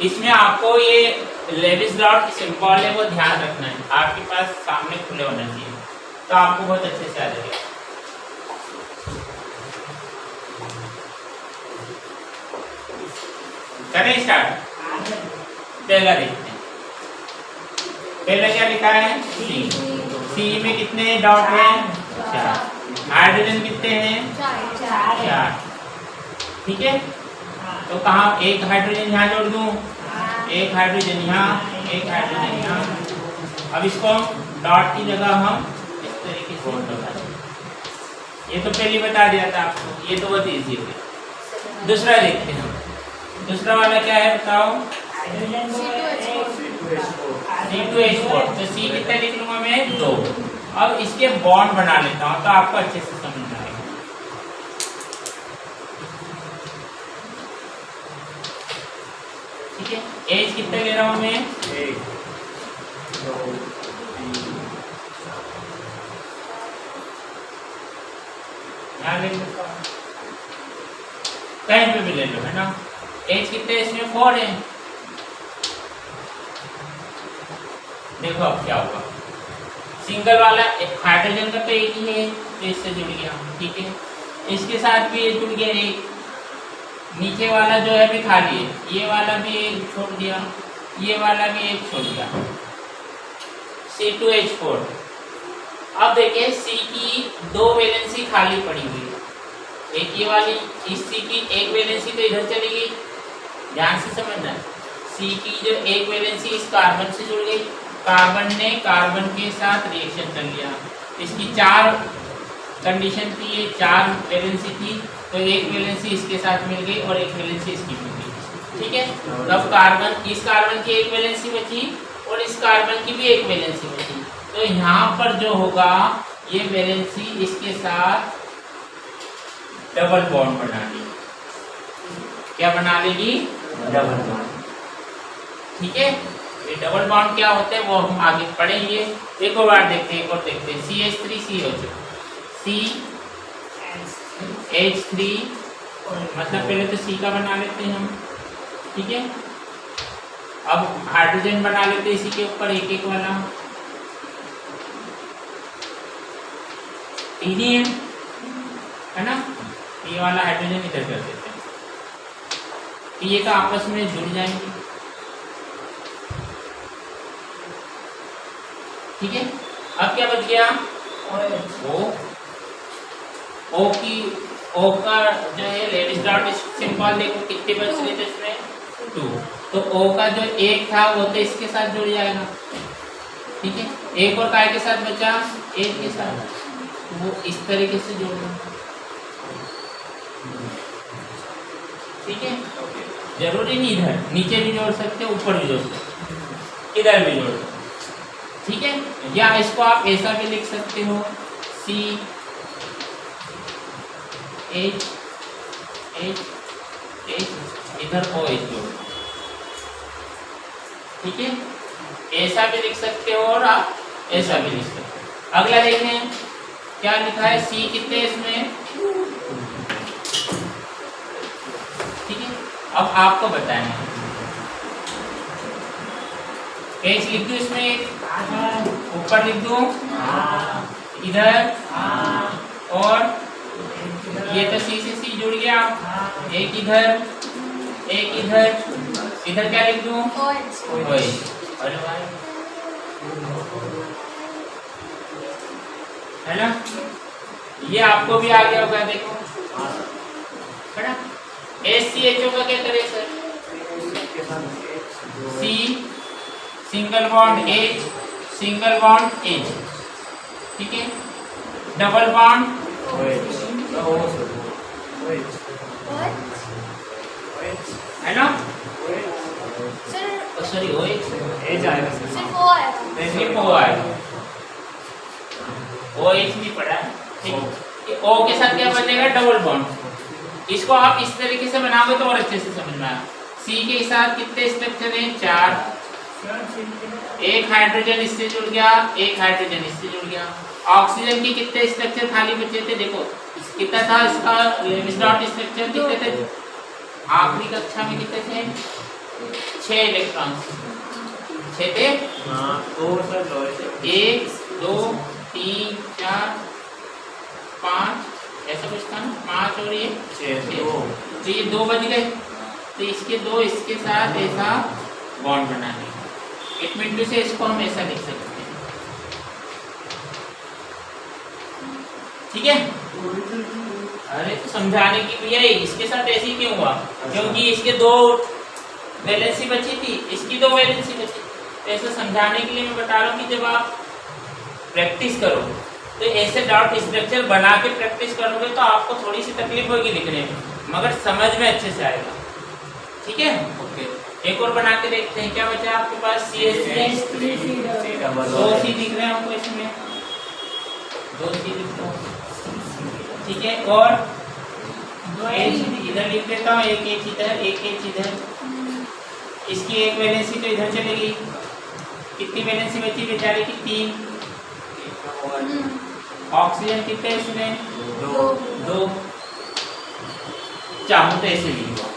इसमें आपको ये लेविस डॉट सिंबल है वो ध्यान रखना है, आपके पास सामने खुले होना चाहिए, तो आपको बहुत अच्छे से आ जाएगा। करें स्टार्ट। पहला देखते हैं, पहला क्या लिखा है सी में कितने डॉट हैं, 4। हाइड्रोजन कितने हैं, 4, ठीक है। तो कहाँ एक हाइड्रोजन यहाँ जोड़ दूं, एक हाइड्रोजन यहाँ, एक हाइड्रोजन यहाँ। अब इसको डॉट की जगह हम इस तरीके से लगा दें। ये तो पहले बता दिया था आपको, ये तो बहुत इजी है। दूसरा देखते हैं, दूसरा वाला क्या है बताओ, C2H4। तो C कितना लिख लूंगा मैं, 2। अब इसके बॉन्ड बना लेता हूँ तो आपको अच्छे से समझ में आएगा। ठीक है, एज कितना ले रहा हूँ मैं, 1, 2, 3। यहाँ ले लेता हूँ, कहीं पे भी ले लो, है ना। एज कितने इसमें 4 है। देखो अब क्या होगा, सिंगल वाला हाइड्रोजन का तो एक ही है तो इससे जुड़ गया, ठीक है। इसके साथ भी ये जुड़ गया एक, नीचे वाला जो है भी खाली है, ये वाला भी एक छोड़ दिया, ये वाला भी एक छोड़ दिया, C2H4। अब देखिए C की 2 वैलेंसी खाली पड़ी हुई है, एक ये वाली, इस C की एक वैलेंसी तो इधर चली गई, ध्यान से समझना। C की जो एक वैलेंसी इस कार्बन से जुड़ गई, कार्बन ने कार्बन के साथ रिएक्शन कर लिया, इसकी 4 कंडीशन थी, ये 4 वैलेंसी थी, तो एक वैलेंसी इसके साथ मिल गई और एक वैलेंसी इसकी मिल गई, ठीक है। तब कार्बन, इस कार्बन की एक वैलेंसी बची और इस कार्बन की भी एक वैलेंसी बची, तो यहाँ पर जो होगा ये वैलेंसी इसके साथ डबल बॉन्ड बना लेगी। क्या बना लेगी, डबल बॉन्ड, ठीक है। ये डबल बॉन्ड क्या होते हैं वो हम आगे पढ़ेंगे। एक और बार देखते हैं, एक और देखते हैं, CH3CH, CH3, मतलब पहले तो C का बना लेते हैं हम, ठीक है। अब हाइड्रोजन बना लेते हैं इसी के ऊपर एक एक वाला, तीन ही है ना। ये वाला हाइड्रोजन इधर कर देते हैं, तो ये तो आपस में जुड़ जाएंगे। ठीक है, अब क्या बच गया? ओ का जो है लेडीज डॉट सिंबल देखो कितने बच गए थे इसमें? 2। तो ओ का जो एक था वो तो इसके साथ जुड़ जाएगा। ठीक है, एक और काय के साथ बचा? एक के साथ, वो इस तरीके से जोड़ देंगे। ठीक है, जरूरी नहीं इधर, नीचे भी जोड़ सकते, ऊपर भी जोड़ सकते, इधर भी जोड़ सकते। ठीक है, या इसको आप ऐसा भी लिख सकते हो, CH इधर OH जोड़। ठीक है, ऐसा भी लिख सकते हो और आप ऐसा भी लिख सकते हो। अगला देखें क्या लिखा है, C कितने इसमें? ठीक है, अब आपको बताएं, H लिख दूं इसमें, ऊपर लिख दूं, इधर, और ये तो C से C जुड़ गया, एक इधर, एक इधर, इधर क्या लिख दूं? OH। अरे भाई, है ना, ये आपको भी आ गया होगा, देखो है ना। SCHO का क्या करें sir? C single bond H single bond H। ठीक है, डबल बॉन्ड है ना, सॉरी OH सिर्फ वो आएगा। सिर्फ O आएगा, OH नहीं पड़ा। ठीक है, O के साथ क्या बचेगा? Double bond. इसको आप इस तरीके से बनाओगे तो और अच्छे से समझ में आएगा। C के साथ कितने स्ट्रक्चर हैं? 4। एक हाइड्रोजन इससे जुड़ गया, एक हाइड्रोजन इससे जुड़ गया। ऑक्सीजन के कितने स्ट्रक्चर खाली बचे थे? देखो कितना था इसका लेविस डॉट स्ट्रक्चर, कितने थे आखिरी कक्षा में? कितने थे? 6 इलेक्ट्रॉन्स, 6 थे। 1 2 3 4 5 ऐसा कुछ था ना, 5 और ये 6। तो ये 2 बज गए, तो इसके 2 इसके साथ ऐसा बॉन्ड बनाने। एक बिंदु से इसको हम ऐसा लिख सकते हैं। ठीक है, अरे तो समझाने की भैया इसके साथ ऐसे ही क्यों हुआ? क्योंकि इसके 2 वैलेंसी बची थी, इसकी 2 वैलेंसी बची। तो ऐसे समझाने के लिए मैं बता रहा हूँ कि जब आप प्रैक्टिस करो तो ऐसे डॉट स्ट्रक्चर बना के प्रैक्टिस करोगे तो आपको थोड़ी सी तकलीफ होगी लिखने में, मगर समझ में अच्छे से आएगा। ठीक है, ओके, एक और बना के देखते हैं। क्या बचा आपके पास? CH 2 C दिख रहे हैं आपको इसमें, 2 C दिख रहा है। ठीक है, और 2 H इधर लिख देता हूँ, एक H इधर, एक H इधर। इसकी एक वैलेंसी तो इधर चलेगी, कितनी वैलेंसी बची बेचारे की? 3। ऑक्सीजन कितने इसमें? 2। चाहूं तो ऐसे लिखो,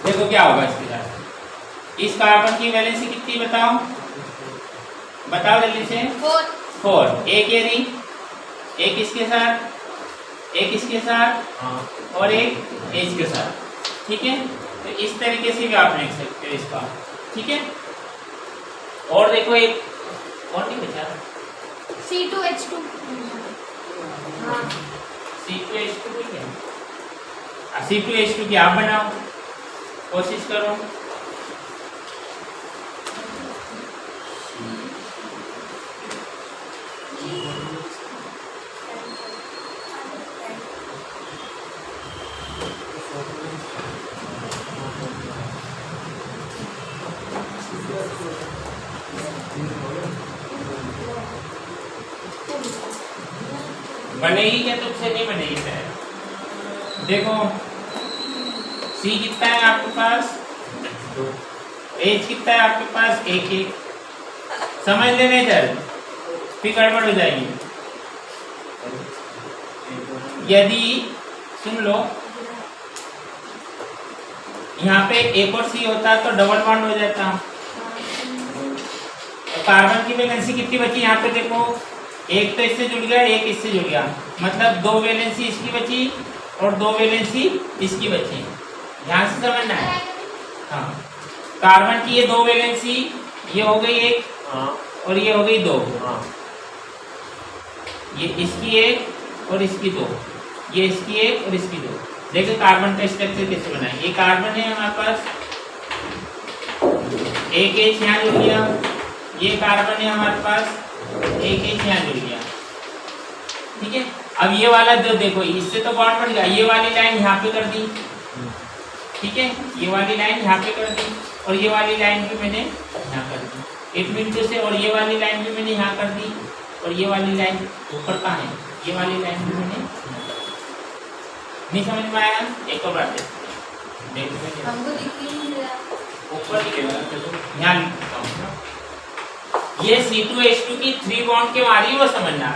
देखो क्या होगा इसके साथ। इस कार्बन की वैलेंसी कितनी बताओ, बताओ जल्दी से। 4। एक ये रही, एक इसके साथ, एक इसके साथ, और एक H के साथ। ठीक है, तो इस तरीके से भी आप लिख सकते हो इसका। ठीक है, और देखो एक और नहीं बचा, C2H2। C2H2 भी क्या? C2H2 की आप बनाओ, कोशिश करो। बनेगी क्या? तुमसे नहीं बनेगी शायद। देखो C कितना है आपके पास? 2। H कितना है आपके पास? 1। समझ लेना इधर, फिर गड़बड़ हो जाएगी। यदि सुन लो, यहाँ पे एक और C होता तो डबल बॉन्ड हो जाता। तो कार्बन की वैलेंसी कितनी बची यहाँ पे? देखो एक तो इससे जुड़ गया, एक इससे जुड़ गया, मतलब 2 वैलेंसी इसकी बची और 2 वैलेंसी इसकी बची। ध्यान से समझना है। हाँ, कार्बन की ये 2 वैलेंसी, ये हो गई 1 और ये हो गई 2। ये इसकी 1 और इसकी 2, ये इसकी 1 और इसकी 2। देखो कार्बन का स्ट्रक्चर कैसे बना है। ये कार्बन है हमारे पास, एक H यहाँ जुड़ गया, ये कार्बन है हमारे पास, एक H यहाँ जुड़ गया। ठीक है, अब ये वाला जो देखो, इससे तो बॉन्ड बन गया, ये वाली लाइन यहाँ पे कर दी। ठीक है, ये वाली लाइन यहाँ पे कर दी और ये वाली लाइन भी मैंने यहाँ कर दी 8 बिंदु से, और ये वाली लाइन भी मैंने यहाँ कर दी, और ये वाली लाइन ऊपर कहाँ है, ये वाली लाइन भी मैंने नहीं समझ में आया। एक और बात हमको दिख ही नहीं रहा। ऊपर यहाँ लिखता हूँ, ये C2H2 की 3 बॉन्ड के मारी वो समझना।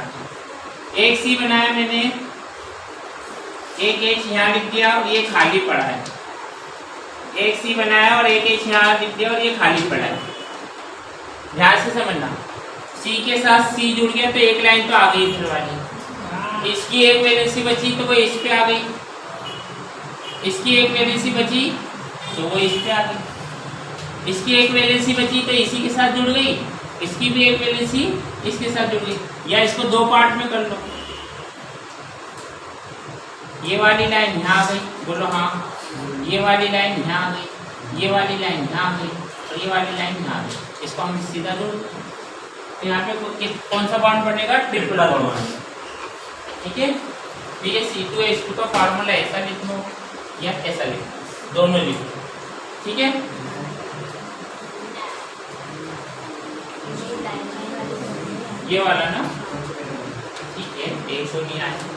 एक C बनाया मैंने, एक H यहाँ लिख दिया और ये खाली पड़ा है। एक C बनाया और एक H यहाँ लिख दिया और ये खाली पड़ा है। ध्यान से समझना, C के साथ C जुड़ गया तो एक लाइन तो आ गई फिर वाली। इसकी एक वैलेंसी बची तो वो इस पे आ गई, इसकी एक वैलेंसी बची तो वो इस पे आ गई, इसकी एक वैलेंसी बची तो इसी के साथ जुड़ गई, इसकी भी एक वैलेंसी इसके साथ जुड़ गई। या इसको 2 पार्ट में कर लो, ये वाली लाइन यहाँ आ गई, बोलो हाँ, ये वाली लाइन यहाँ आ गई, ये वाली लाइन यहाँ आ गई और ये वाली लाइन यहाँ आ गई। इसको हम सीधा जोड़, तो यहाँ पे कौन सा बॉन्ड बनेगा, ट्रिपल बॉन्ड। ठीक है, तो ये C2H2 का फार्मूला ऐसा लिख लो या ऐसा लिख लो, दोनों लिख लो। ठीक है, ये वाला ना, ठीक है, 100 नहीं आया।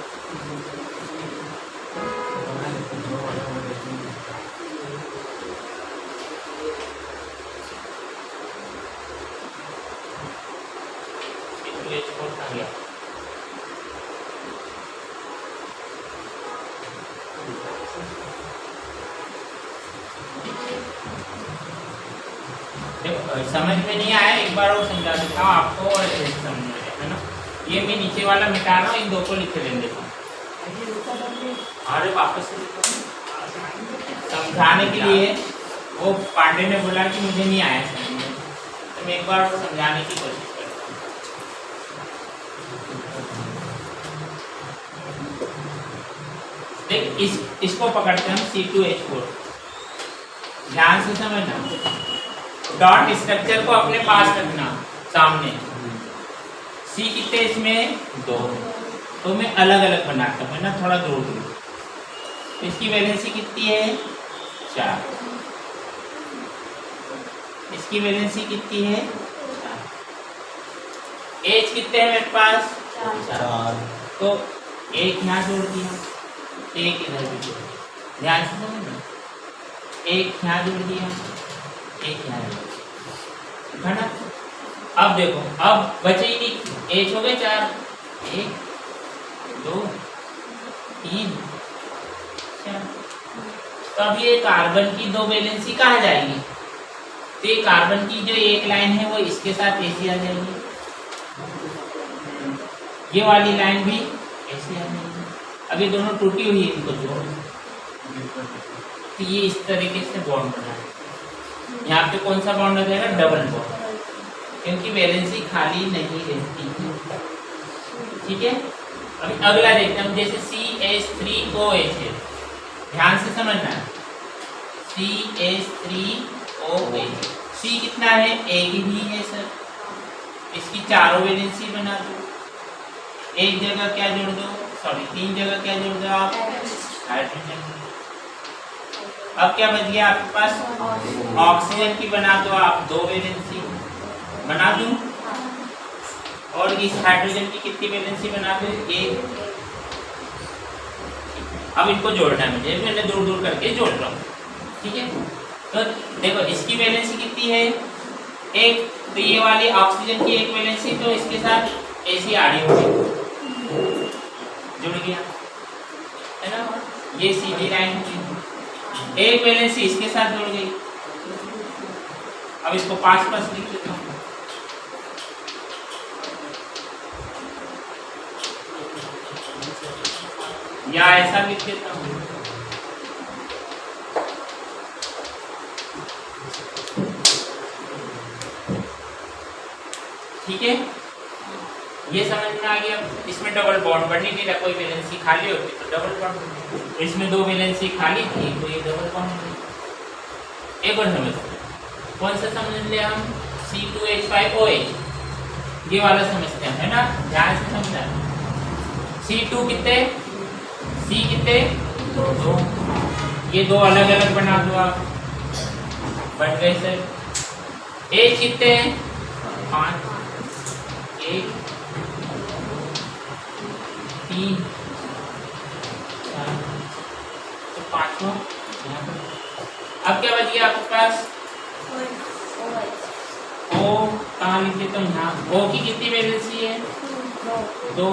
समझ में नहीं आया, एक बार और समझा देता हूँ आपको और अच्छे से समझ में आएगा, है ना। ये मैं नीचे वाला मिटा रहा हूँ, इन 2 को लिख लेने देता हूँ। अरे वापस से समझाने के लिए वो पांडे ने बोला कि मुझे नहीं आया समझ में, तो मैं एक बार और समझाने की कोशिश करता हूँ। देख इसको पकड़ते हैं हम C2H4, ध्यान से समझना। डॉट स्ट्रक्चर को अपने पास रखना सामने। C कितने इसमें 2, तो मैं अलग अलग बनाता हूँ ना, थोड़ा दूर दूर। तो इसकी वैलेंसी कितनी है 4, इसकी वैलेंसी कितनी है 4। H कितने हैं मेरे पास 4, तो एक यहाँ जोड़ दिया, एक इधर भी जोड़ दिया। ध्यान से समझना, एक यहाँ जोड़ दिया, एक यहाँ जोड़ दिया, है ना। अब देखो, अब बचे ही नहीं, H हो गए 4, 1 2 3 4। तो अब ये कार्बन की 2 वैलेंसी कहाँ जाएगी, तो ये कार्बन की जो एक लाइन है वो इसके साथ ऐसी आ जाएगी, ये वाली लाइन भी ऐसी आ जाएगी। अब ये दोनों टूटी हुई है, इनको जोड़, तो ये इस तरीके से बॉन्ड बना है। यहाँ पे कौन सा बॉन्ड हो जाएगा, डबल बॉन्ड, क्योंकि वैलेंसी खाली नहीं रहती है। ठीक है, अभी अगला देखते हैं, जैसे CH3OH है, ध्यान से समझना है। CH3OH, C कितना है, एक ही है सर, इसकी चारों वैलेंसी बना दो, एक जगह क्या जोड़ दो, सॉरी 3 जगह क्या जोड़ दो आप, हाइड्रोजन। अब क्या बच गया आपके पास, ऑक्सीजन की बना दो आप 2 वैलेंसी, बना दूं, और इस हाइड्रोजन की कितनी वैलेंसी बना दूं, 1। अब इनको जोड़ना है मुझे, मैंने दूर दूर करके जोड़ रहा हूँ। ठीक है, तो देखो इसकी वैलेंसी कितनी है 1, तो ये वाली ऑक्सीजन की एक वैलेंसी तो इसके साथ ऐसी आड़ी होगी, जुड़ गया, है ना। ये सीधी लाइन होगी, एक वैलेंसी इसके साथ जुड़ गई। अब इसको 5 लिख देता हूँ, या ऐसा लिख देता हूँ, ठीक है। ये समझ में आ गया। इसमें डबल बॉन्ड बनने नहीं रहा, कोई वैलेंसी खाली होती तो डबल बॉन्ड, इसमें दो वैलेंसी खाली थी तो ये डबल बॉन्ड। एक और समझते हैं, कौन सा समझ लिया हम, C2H5OH, ये वाला समझते हैं, है ना, ध्यान से समझना। C2 कितने, C कितने, दो, ये दो अलग अलग बना दो आप, बन गए सर। H कितने, 5, 1, 3, 4, तो 5वां यहाँ पर। अब क्या बच गया आपके पास, O, कहाँ लिख देता हूँ यहाँ, O की कितनी वैलेंसी है, 2,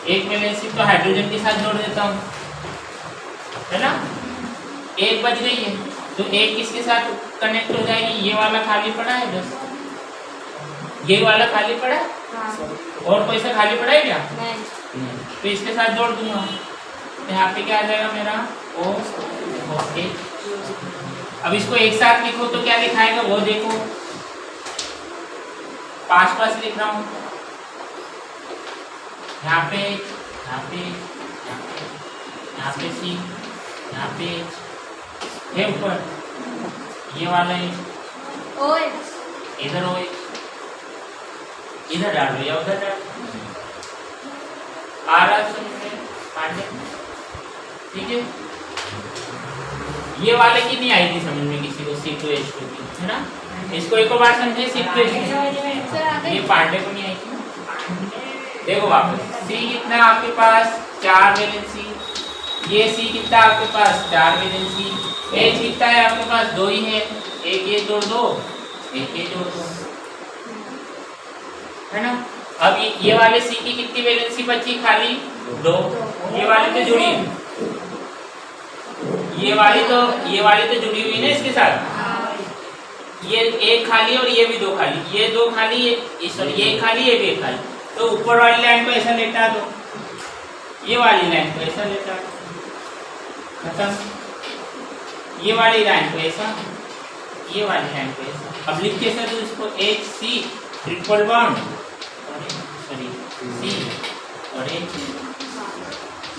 एक वैलेंसी तो हाइड्रोजन के साथ जोड़ देता हूँ, है ना, एक बच गई है, तो एक किसके साथ कनेक्ट हो जाएगी, ये वाला खाली पड़ा है बस, ये वाला खाली पड़ा है, और कोई सा खाली पड़ा है क्या, नहीं, तो इसके साथ जोड़ दूंगा, तो यहाँ पे क्या आ जाएगा मेरा O, ओके। अब इसको एक साथ लिखो तो क्या लिखाएगा वो देखो, पास लिख रहा हूँ, यहाँ पे, यहाँ पे, यहाँ पे, यहाँ पे C, यहाँ पे है ऊपर, ये वाला है OH, इधर OH, इधर डाल दो या उधर डाल दो, आ रहा है समझ में पांडे, ठीक है। ये वाले की नहीं आई थी समझ में किसी को, C2H2 की, है ना, इसको एक और बार समझे, C2H2, ये पांडे को नहीं आई थी। देखो वापस, C कितना आपके पास, 4 वैलेंसी, ये C कितना आपके पास, 4 वैलेंसी, H कितना है आपके पास, 2 ही है, एक ये जोड़ दो, एक ये जोड़ दो, है ना। अब ये वाले C की कितनी वैलेंसी बची खाली, 2, ये वाली तो जुड़ी, ये वाली तो जुड़ी हुई ना इसके साथ, ये एक खाली और ये भी 2 खाली, ये 2 खाली, ये सॉरी ये खाली, ये भी खाली, तो ऊपर वाली लाइन को ऐसा लेटा दो, ये वाली लाइन को ऐसा लेटा दो, खत्म। ये वाली लाइन को ऐसा, ये वाली लाइन को ऐसा। अब लिख के सर इसको HC triple bond, sorry C और H,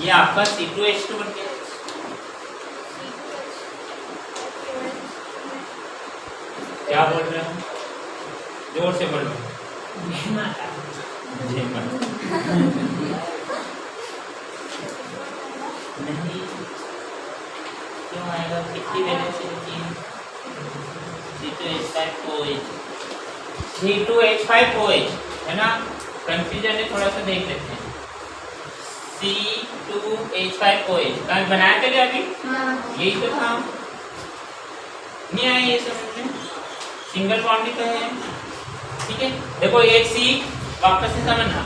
ये आपका C2H2 बन गया। क्या बोल रहे हो, जोर से बोलो, नहीं क्यों आएगा, कितनी वैलेंसी होती है, C2H5OH, है ना, कंफ्यूजन है थोड़ा सा, देख लेते हैं। C2H5OH कहीं बनाया थे क्या अभी, यही तो था, नहीं आया ये समझ में, सिंगल बॉन्ड ही तो है, ठीक है। देखो एक C वापस से समझना,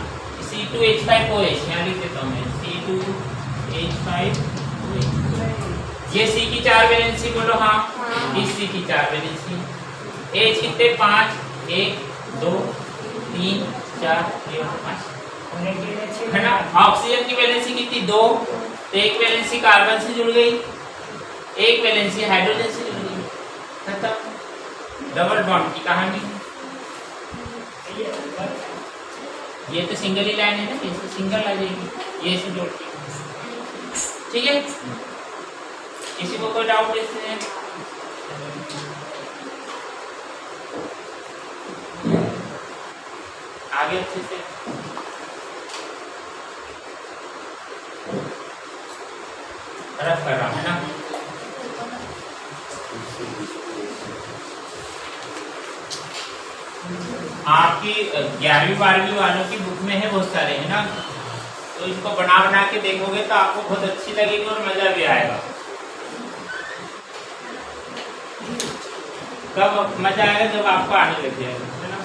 C2H5OH यहाँ लिख देता हूँ मैं, C2H5OH, ये C की 4 वैलेंसी बोलो, हाँ, इस C की 4 वैलेंसी, H कितने, 5, 1, 2, 3, 4, 5, है ना। ऑक्सीजन की वैलेंसी कितनी, 2, तो एक वैलेंसी कार्बन से जुड़ गई, एक वैलेंसी हाइड्रोजन से जुड़ गई, खत्म, डबल बॉन्ड की कहानी। ये तो सिंगल ही लाइन है ना, इससे सिंगल आ जाएगी, ये से जोड़ती है, ठीक है। किसी को कोई डाउट इसमें, आगे अच्छे से रफ कर रहा हूं, है ना। आपकी 11वीं 12वीं वालों की बुक में है बहुत सारे, है ना, तो इसको बना के देखोगे तो आपको बहुत अच्छी लगेगी और मजा भी आएगा। कब मजा आएगा, जब आपको आने लग जाएगा, है ना,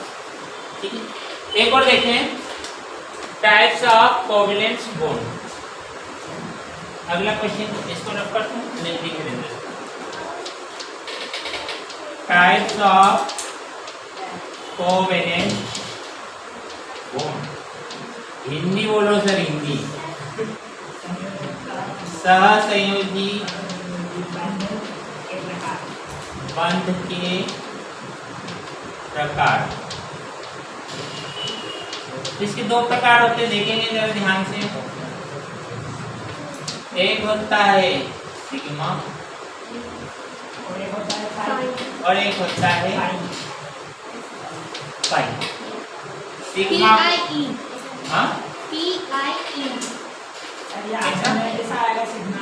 ठीक है। एक और देखें, टाइप्स ऑफ कोवेलेंट बॉन्ड, अगला क्वेश्चन, इसको रख कर नहीं लिख देंगे, types of covalent bond, Hindi बोलो सर, हिंदी, सहसंयोजी बंध के प्रकार। इसके दो प्रकार होते हैं, देखेंगे जरा ध्यान से। एक होता है सिग्मा और एक होता है पाई। सिग्मा हाँ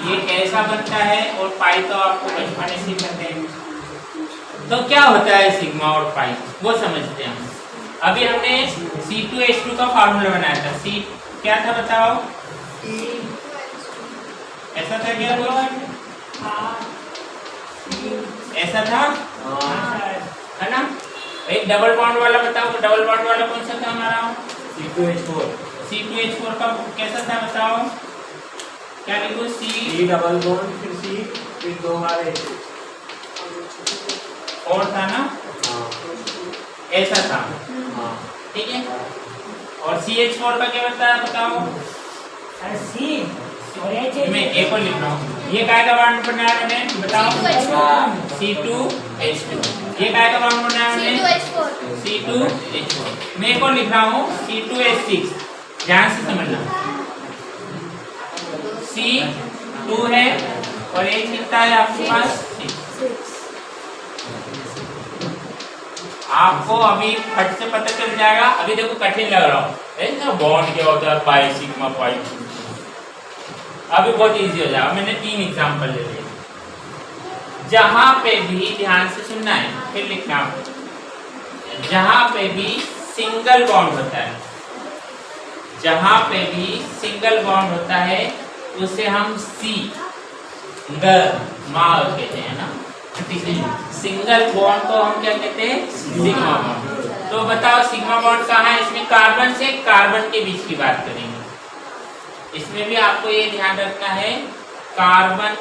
ये कैसा बनता है और पाई तो आपको बचपन से करते हैं। तो क्या होता है सिग्मा और पाई वो समझते हैं हम। अभी हमने C2H2 का फार्मूला बनाया था। C क्या था बताओ? ऐसा था क्या? ऐसा था है ना? एक डबल बॉन्ड वाला बताओ। डबल बॉन्ड वाला कौन सा था हमारा? C2H4 का कैसा था बताओ? क्या लिखो? C डबल बॉन्ड फिर C फिर दो बार H और था ना? ऐसा था। ठीक है। और CH4 का क्या बताया बताओ? मैं A को लिख रहा हूँ। ये काय का बॉन्ड बनाया मैंने बताओ? C2H2। ये काय का बॉन्ड बनाया मैंने? C2H4। मैं को लिख रहा हूँ C2H6। ध्यान से समझना। C2 है और एक कितना है आपके पास? 6। आपको अभी फट से पता चल जाएगा। अभी देखो कठिन लग रहा हो बॉन्ड क्या होता है, पाई सिग्मा पाई। अभी बहुत इजी हो जाएगा। मैंने 3 एग्जांपल ले लिए। जहां पे भी ध्यान से सुनना है फिर लिखना। जहां पे भी सिंगल बॉन्ड होता है, जहां पे भी सिंगल बॉन्ड होता है उसे हम सिग्मा कहते हैं ना। सिंगल बॉन्ड को हम क्या कहते हैं? Sigma bond. तो बताओ सिग्मा बॉन्ड कहाँ है? इसमें कार्बन से कार्बन के बीच की बात करेंगे। इसमें भी आपको ये ध्यान रखना है, कार्बन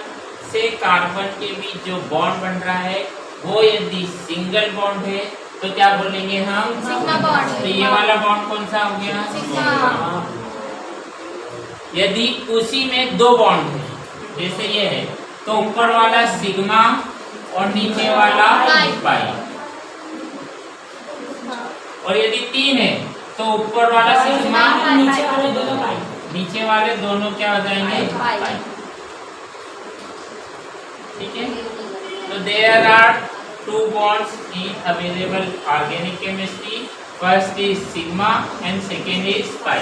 से कार्बन के बीच जो बॉन्ड बन रहा है वो यदि सिंगल बॉन्ड है तो क्या बोलेंगे हम? Sigma bond. तो ये वाला बॉन्ड कौन सा हो गया? सिग्मा। यदि उसी में 2 बॉन्ड है जैसे ये है तो ऊपर वाला सिग्मा और नीचे वाला पाई। और यदि 3 है तो ऊपर वाला सिग्मा नीचे वाले दोनों क्या हो जाएंगे? पाई। ठीक है। तो there are 2 bonds in available organic chemistry. First is sigma and second is pi.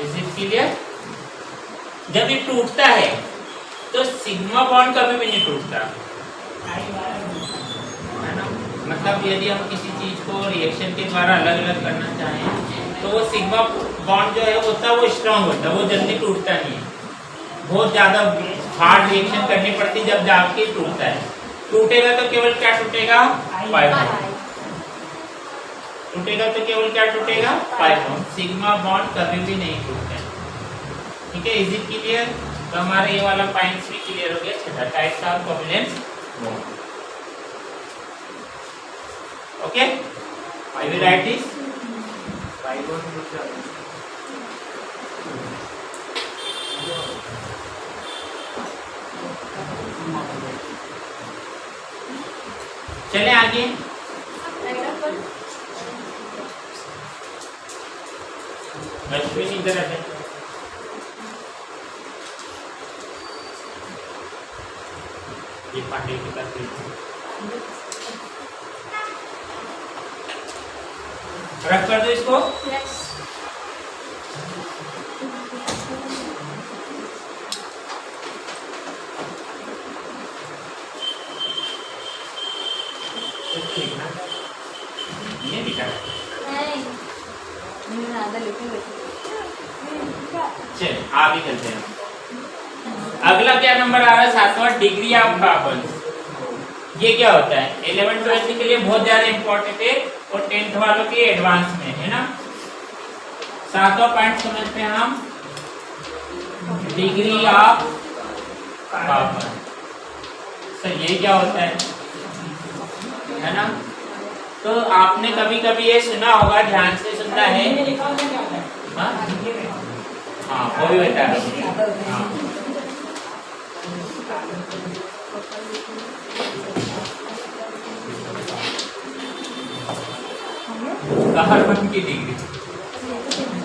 Is it clear? जब ये टूटता है तो सिग्मा बॉन्ड कभी भी नहीं टूटता है ना। मतलब यदि हम किसी चीज को रिएक्शन के द्वारा अलग अलग करना चाहें तो वो सिग्मा बॉन्ड जो है होता है वो स्ट्रांग होता है, वो जल्दी टूटता नहीं है। बहुत ज्यादा हार्ड रिएक्शन करनी पड़ती जब जाके टूटता है। टूटेगा तो केवल क्या टूटेगा? Pi bond. टूटेगा तो केवल क्या टूटेगा? Pi bond. सिग्मा बॉन्ड कभी भी नहीं टूटता है। ठीक है। Is it clear? तो हमारा ये वाला पॉइंट्स भी क्लियर हो गया। छठा types of covalent bond. Okay, I will write this. चले आगे। अश्विनी इधर है। ये पांडे की तस्वीर रख कर दो इसको। यस। ये दिखा चल आगे चलते हैं। अगला क्या नंबर आ रहा है? 7वां, डिग्री ऑफ कार्बन। ये क्या होता है? 11th 12th के लिए बहुत ज्यादा इंपॉर्टेंट है और 10th वालों के एडवांस में है ना। 7वां पॉइंट समझते हैं हम, डिग्री ऑफ कार्बन। सर ये क्या होता है ना। तो आपने कभी कभी ये सुना होगा, ध्यान से सुनना है। हाँ वो भी बता रहा हूँ। हाँ कार्बन की डिग्री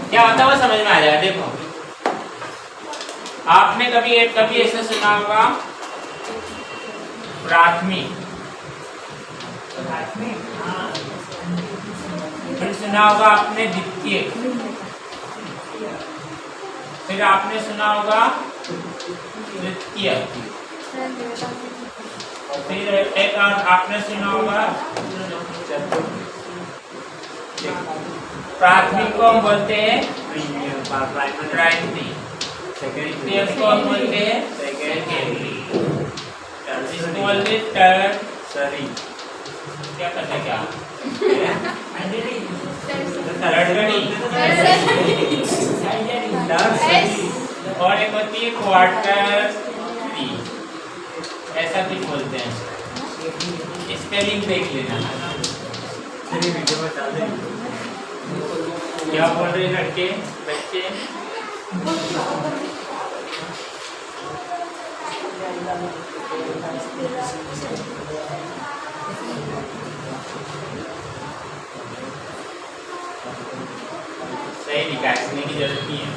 क्या होता है वो समझ में आ जाएगा। देखो आपने कभी ऐसा सुना होगा प्राथमिक, फिर सुना होगा आपने द्वितीय, फिर आपने सुना होगा तृतीय, फिर एक आपने सुना होगा प्राथमिक को हम बोलते हैं प्राइमरी, द्वितीय को हम बोलते हैं सेकेंडरी, इसको बोलते हैं टर्शरी। क्या करते क्या और एक होती है क्वार्टरली, ऐसा कुछ बोलते हैं। स्पेलिंग देख लेना। क्या बोल रहे लड़के बच्चे? सही निकालने की जरूरत नहीं है।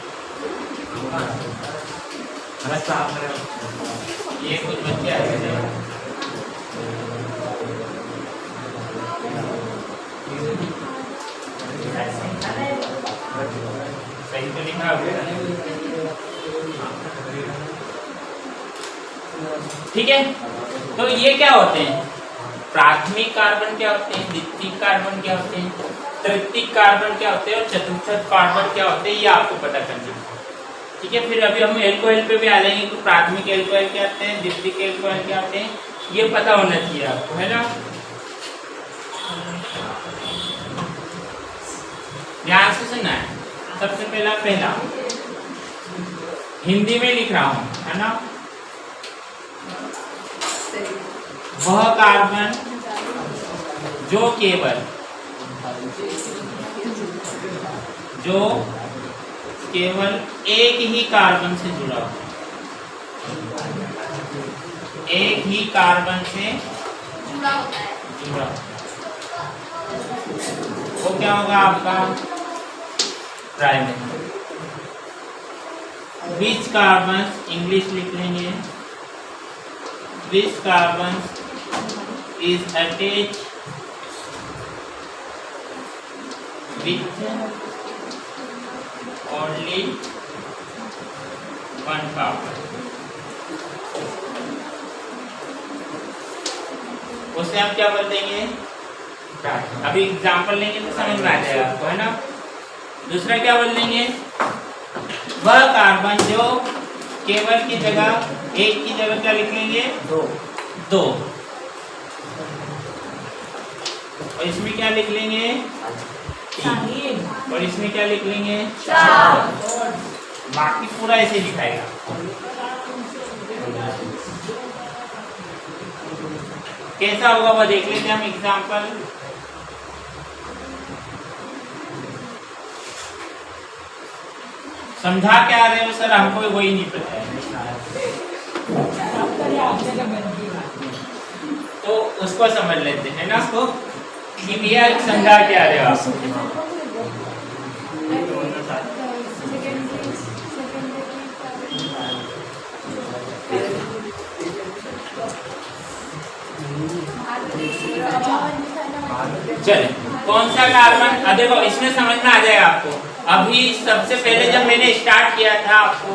ये कुछ बच्चे आए थे सही तो लिखा हुआ है। ठीक है, तो ये क्या होते हैं? प्राथमिक कार्बन क्या होते हैं, द्वितीय कार्बन क्या होते हैं, तृतीय कार्बन क्या होते हैं और चतुर्थ कार्बन क्या होते हैं, ये आपको पता करना है। ठीक है, फिर अभी हम एल्कोहल पे भी आ जाएंगे कि प्राथमिक एल्कोहल क्या होते हैं, द्वितीय एल्कोहल क्या होते हैं, ये पता होना चाहिए आपको, है ना। ध्यान से सुनना है। सबसे पहला हिंदी में लिख रहा हूं, है ना। वह कार्बन जो केवल एक ही कार्बन से जुड़ा हो, एक ही कार्बन से जुड़ा वो क्या होगा आपका प्राइमरी। विच कार्बन इंग्लिश लिख लेंगे, which carbon is attached with only one carbon, उसे हम क्या बोल देंगे? अभी एग्जाम्पल लेंगे तो समझ में आ जाएगा आपको, है ना। दूसरा क्या बोल देंगे? वह कार्बन जो केवल की जगह, एक की जगह क्या लिख लेंगे? दो। और इसमें क्या लिख लेंगे? 3। और इसमें क्या लिख लेंगे? 4। बाकी पूरा ऐसे लिखाएगा। कैसा होगा वो देख लेते हैं हम एग्जाम्पल। समझा क्या रहे हो सर? हमको वही नहीं पता है, तो उसको समझ लेते हैं ना, उसको कि भैया समझा क्या रहे हो आप। चलिए, कौन सा कार्बन? देखो इसमें समझ में आ जाएगा आपको। अभी सबसे पहले जब मैंने स्टार्ट किया था, आपको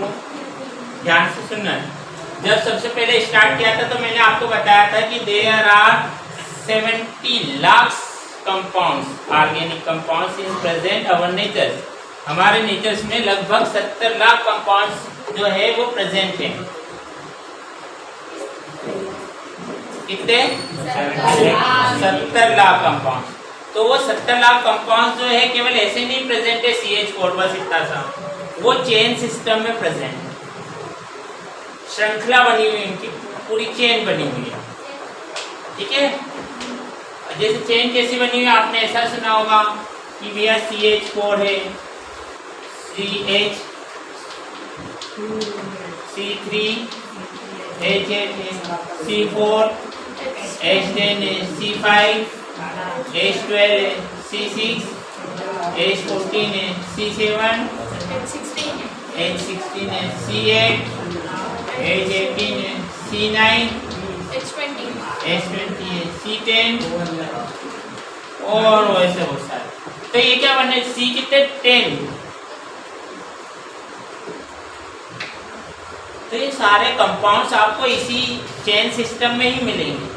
ध्यान से सुनना, जब सबसे पहले स्टार्ट किया था तो मैंने आपको बताया था कि there are 70 lakh compounds, organic compounds in present our nature. हमारे नेचर्स में लगभग 70 लाख कंपाउंड्स जो है वो प्रेजेंट हैं। कितने? 70 लाख कंपाउंड। तो वो 70 लाख कंपाउंड जो है केवल ऐसे नहीं प्रेजेंट है CH4 बस इतना सा, वो चेन सिस्टम में प्रेजेंट है। श्रृंखला बनी हुई, इनकी पूरी चेन बनी हुई है। ठीक है, जैसे चेन कैसी बनी हुई है आपने ऐसा सुना होगा कि भैया CH4 है, CH C3 H8 है, C4 H10 है, C5 H12 है, C6 H14 है, C7 H16 है, C8 H18 है, C9 H20 है, C10 और वैसे बहुत सारे। तो ये क्या बने C कितने 10। तो ये सारे कंपाउंड्स आपको इसी चेन सिस्टम में ही मिलेंगे।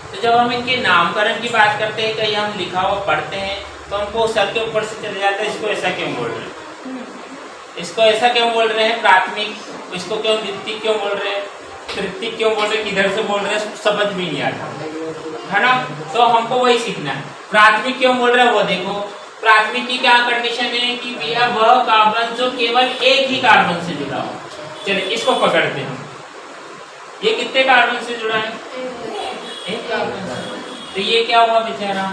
तो जब हम इनके नामकरण की बात करते हैं, कहीं हम लिखा हुआ पढ़ते हैं तो हमको सर के ऊपर से चले जाता है इसको ऐसा क्यों बोल रहे हैं, इसको ऐसा क्यों बोल रहे हैं प्राथमिक, इसको क्यों द्वितीयक क्यों बोल रहे हैं, तृतीयक क्यों बोल रहे हैं, किधर से बोल रहे हैं, समझ भी नहीं आता है ना। तो हमको वही सीखना है। प्राथमिक क्यों बोल रहे हैं वो देखो। प्राथमिक की क्या कंडीशन है कि भैया वह कार्बन जो केवल एक ही कार्बन से जुड़ा हो। चलिए इसको पकड़ते हैं। ये कितने कार्बन से जुड़ा है, एक कार्बन से। तो ये क्या हुआ बेचारा,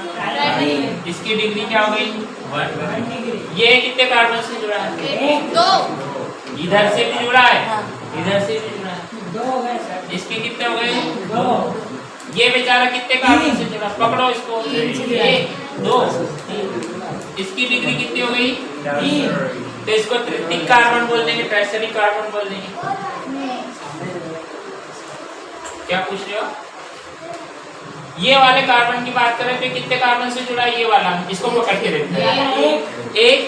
इसकी डिग्री क्या हो गई 1। ये कितने कार्बन से जुड़ा है, 2। इधर से भी जुड़ा है, इधर से भी जुड़ा है, इसके कितने हो गए 2। ये बेचारा कितने कार्बन से जुड़ा, पकड़ो इसको, 1 2 3। इसकी डिग्री कितनी हो गई 3। तो इसको तृतीयक कार्बन बोल देंगे, टर्शियरी कार्बन बोल देंगे। क्या पूछ रहे हो। ये वाले कार्बन की बात करें तो कितने कार्बन से जुड़ा है, ये वाला, इसको पकड़ के देखते हैं एक।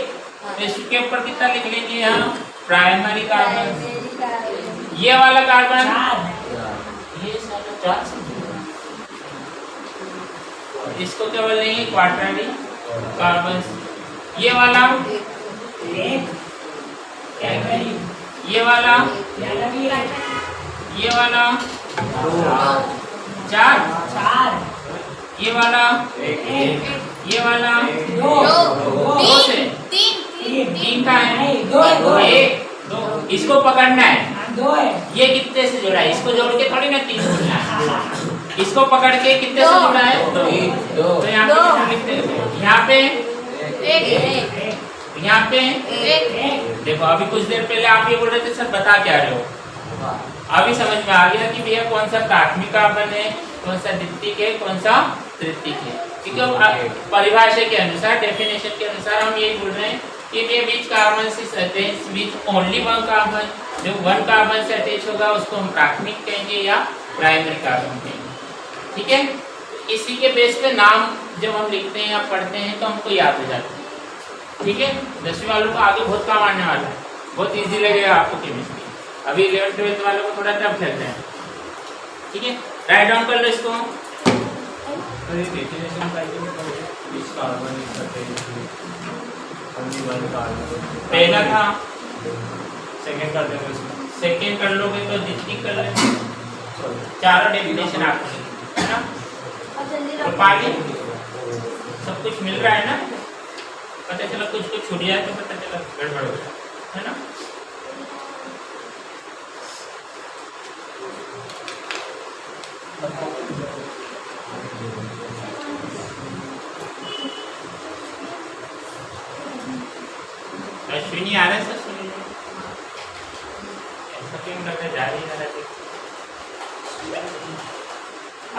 इसके ऊपर कितना लिख लेंगे यहाँ, प्राइमरी कार्बन। ये वाला कार्बन ये सारा 4 से जुड़ा, इसको क्या बोल देंगे क्वार्टरली कार्बन। ये वाला ये वाला 4, ये वाला ये वाला 2 से 3 का है 1 2। इसको पकड़ना है, ये कितने से जुड़ा है, इसको जोड़ के थोड़ी ना 3 बोलना है, इसको पकड़ के कितने से जुड़ा है 2। तो यहाँ पे कितना लिखते हैं, यहाँ पे 1, यहाँ पे 1। देखो अभी कुछ देर पहले आप ये बोल रहे थे सर बता क्या रहे हो, अभी समझ में आ गया कि भैया कौन सा प्राथमिक कार्बन है, कौन सा द्वितीयक है, कौन सा तृतीयक है। क्योंकि परिभाषा के अनुसार, डेफिनेशन के अनुसार हम यही बोल रहे हैं कि ये बीच कार्बन से बीच ओनली 1 कार्बन, जो 1 कार्बन से अटैच होगा उसको हम प्राथमिक कहेंगे या प्राइमरी कार्बन कहेंगे। ठीक है, इसी के बेस पे नाम जब हम लिखते हैं या पढ़ते हैं तो हमको याद हो जाता है। ठीक है, 10वीं वालों को आगे बहुत काम आने वाला है, बहुत इजी लगेगा आपको केमिस्ट्री। अभी 11th 12th वालों को थोड़ा टफ चलता है। ठीक है, राइट डाउन कर लो इसको। पहला था, सेकंड कर देंगे इसको, सेकंड कर लोगे तो द्वितीयक कर लेंगे। चारों डेफिनेशन आपको है ना, तो पाली सब कुछ मिल रहा है ना, पता चला कुछ छूट जाए तो पता चला गड़बड़ हो जाए, है ना। अश्विनी आ रहा है सर, सुनिए ऐसा क्यों लग रहा है जा रही है।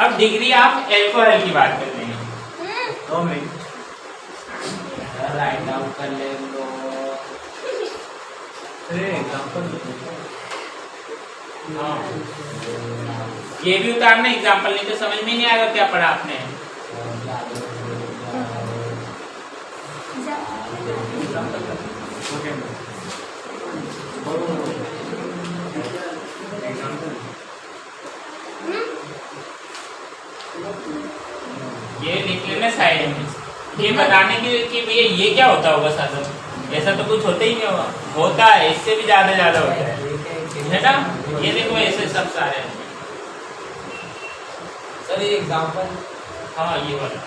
अब डिग्री आप एल्कोहल की बात कर रहे हैं, 2 मिनट राइट डाउन कर ले लो। हाँ, ये भी उतारना एग्जाम्पल, नहीं तो समझ में नहीं आएगा क्या पढ़ा आपने। ये लिख लेना साइड में, ये बताने के लिए कि भैया ये क्या होता होगा साधन, ऐसा तो कुछ होता ही नहीं होगा, होता है इससे भी ज्यादा होता है ना। ये देखो ऐसे सब सारे हैं सर। ये एग्जांपल, हाँ ये वाला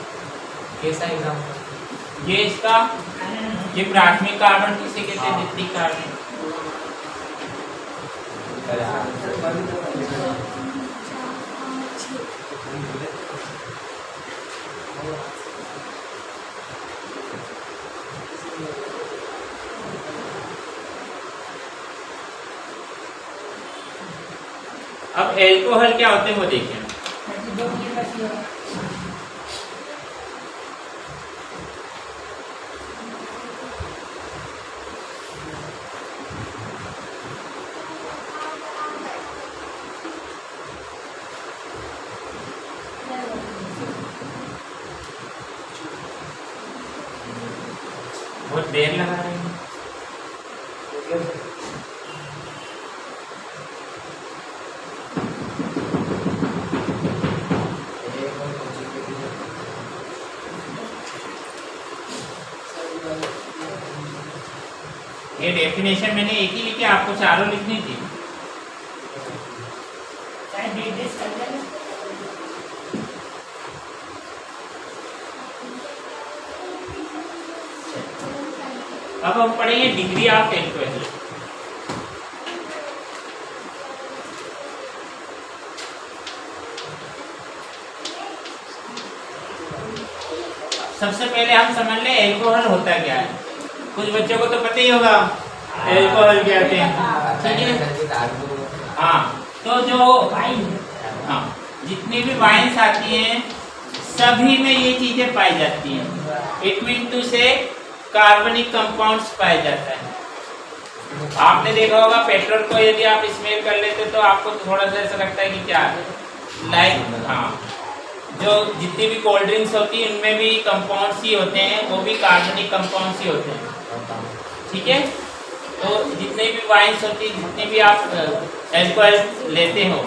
कैसा एग्जांपल, ये इसका, ये प्राथमिक कार्बन किसे कहते हैं, द्वितीयक कार्बन। अब एल्कोहल क्या होते हैं वो देखें। बहुत देर लगा रहे हैं। ये डेफिनेशन मैंने एक ही लिखी, आपको चारों लिखनी थी। अब हम पढ़ेंगे डिग्री ऑफ एल्कोहल। सबसे पहले हम समझ ले एल्कोहल होता क्या है। कुछ बच्चों को तो पता ही होगा एल्कोहल क्या होते हैं, ठीक है। हाँ, तो जो हाँ जितनी भी वाइन्स आती हैं सभी में ये चीजें पाई जाती हैं। इट मीन टू से कार्बनिक कंपाउंड्स पाया जाता है। आपने देखा होगा पेट्रोल को यदि आप स्मेल कर लेते तो आपको थोड़ा सा ऐसा लगता है कि क्या है, लाइक हाँ जो जितनी भी कोल्ड ड्रिंक्स होती है उनमें भी कंपाउंड्स ही होते हैं, वो भी कार्बनिक कंपाउंड्स ही होते हैं, ठीक है। तो जितने भी वाइन्स होती है, जितने भी आप एल्कोहल लेते हो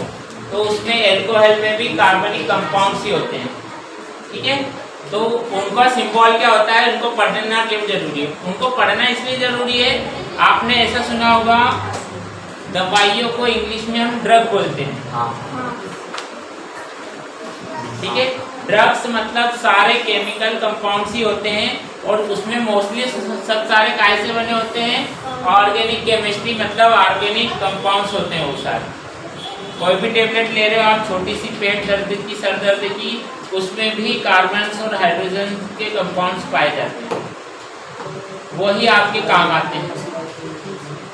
तो उसमें एल्कोहल में भी कार्बनिक कंपाउंड्स ही होते हैं, ठीक है। तो उनका सिंबल क्या होता है उनको पढ़ना क्यों जरूरी है? उनको पढ़ना इसलिए जरूरी है, आपने ऐसा सुना होगा दवाइयों को इंग्लिश में हम ड्रग बोलते हैं, ठीक है। ड्रग्स मतलब सारे केमिकल कंपाउंड्स ही होते हैं और उसमें मोस्टली सब सारे काय से बने होते हैं, ऑर्गेनिक केमिस्ट्री मतलब ऑर्गेनिक कंपाउंड्स होते हैं वो सारे। कोई भी टेबलेट ले रहे हो आप, छोटी सी पेट दर्द की, सर दर्द की, उसमें भी कार्बन और हाइड्रोजन के कंपाउंड्स पाए जाते हैं, वही आपके काम आते हैं।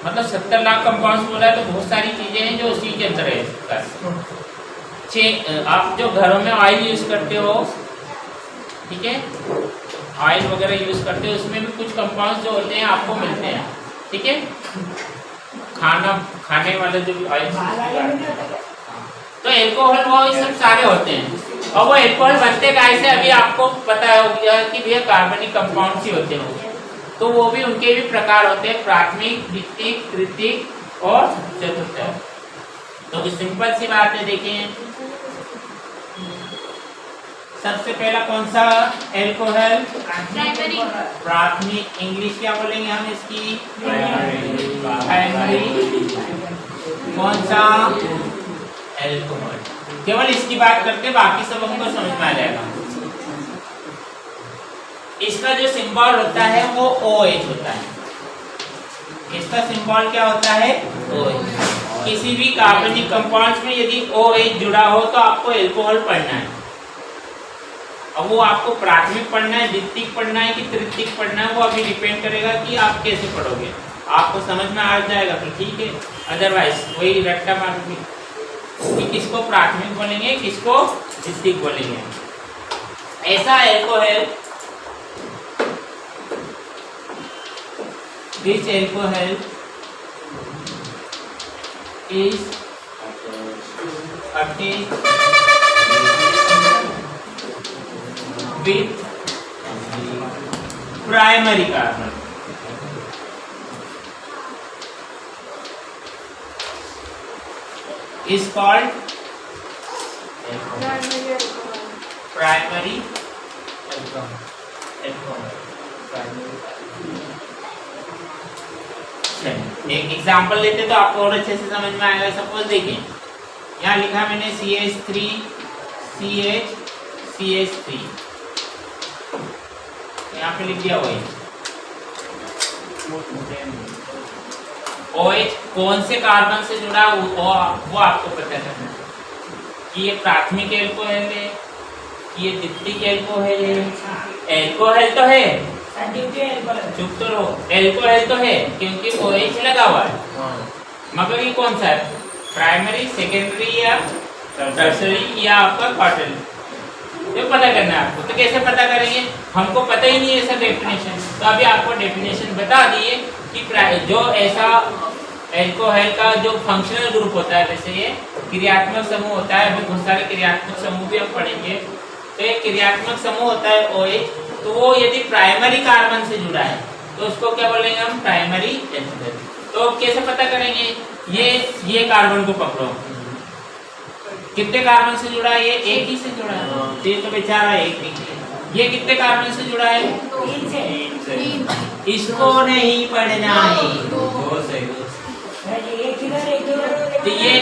मतलब 70 लाख कंपाउंड्स बोला है तो बहुत सारी चीजें हैं जो उसी के अंदर है। आप जो घरों में ऑयल यूज करते हो, ठीक है, ऑयल वगैरह यूज करते हो, उसमें भी कुछ कंपाउंड्स जो होते हैं आपको मिलते हैं, ठीक है। खाने वाले जो भी ऑयल, तो एल्कोहल वो ये सब सारे होते हैं। और वो एल्कोहल बनते कैसे अभी आपको पता हो गया कि भैया कार्बनिक कंपाउंड्स ही होते हैं। तो वो भी उनके भी प्रकार होते हैं, प्राथमिक, द्वितीयक, तृतीयक और चतुर्थक। तो सिंपल सी बात है, देखें सबसे पहला कौन सा एल्कोहल? प्राथमिक। इंग्लिश क्या बोलेंगे हम इसकी? प्राइमरी। कौन सा एल्कोहल? केवल इसकी बात करते, बाकी सब हमको समझ में आ जाएगा। इसका जो सिंबल होता है वो OH होता है। इसका सिंबल क्या होता है? OH। किसी भी कार्बनिक कंपाउंड्स में यदि OH जुड़ा हो तो आपको एल्कोहल पढ़ना है। अब वो आपको प्राथमिक पढ़ना है, द्वितीयक पढ़ना है कि तृतीयक पढ़ना है, वो अभी डिपेंड करेगा कि आप कैसे पढ़ोगे। आपको समझ में आ जाएगा तो ठीक है, अदरवाइज वही रट्टा मारोगे कि किसको प्राथमिक बोलेंगे, किसको द्वितीयक बोलेंगे। ऐसा alcohol, this alcohol is attached with primary carbon. Is called primary alcohol. एक एग्जाम्पल लेते तो आपको और अच्छे से समझ में आएगा। सपोज देखिए यहाँ लिखा मैंने CH3 CH CH3, यहाँ पे लिख दिया OH कौन से कार्बन से जुड़ा वो आपको पता करना है कि ये प्राथमिक एल्कोहल है कि ये द्वितीयक एल्कोहल है। एल्कोहल तो है, चुप तो रहो, एल्कोहल तो है क्योंकि OH लगा हुआ है, मगर ये कौन सा है? प्राइमरी, सेकेंडरी या टर्सरी या आपका क्वार्टरली, ये पता करना है आपको। तो कैसे पता करेंगे, हमको पता ही नहीं है ऐसा डेफिनेशन, तो अभी आपको डेफिनेशन बता दिए कि जो ऐसा एल्कोहल का जो फंक्शनल ग्रुप होता है, जैसे ये क्रियात्मक समूह होता है, अभी बहुत सारे क्रियात्मक समूह भी हम पढ़ेंगे। तो एक क्रियात्मक समूह होता है OH, तो वो यदि प्राइमरी कार्बन से जुड़ा है तो उसको क्या बोलेंगे हम, प्राइमरी एल्कोहल। तो कैसे पता करेंगे, ये कार्बन को पकड़ो, कितने कार्बन से जुड़ा है, ये एक ही से जुड़ा है, तो ये तो बेचारा एक ही। ये कितने कार्बन से जुड़ा है, इसको नहीं पढ़ना है, तो ये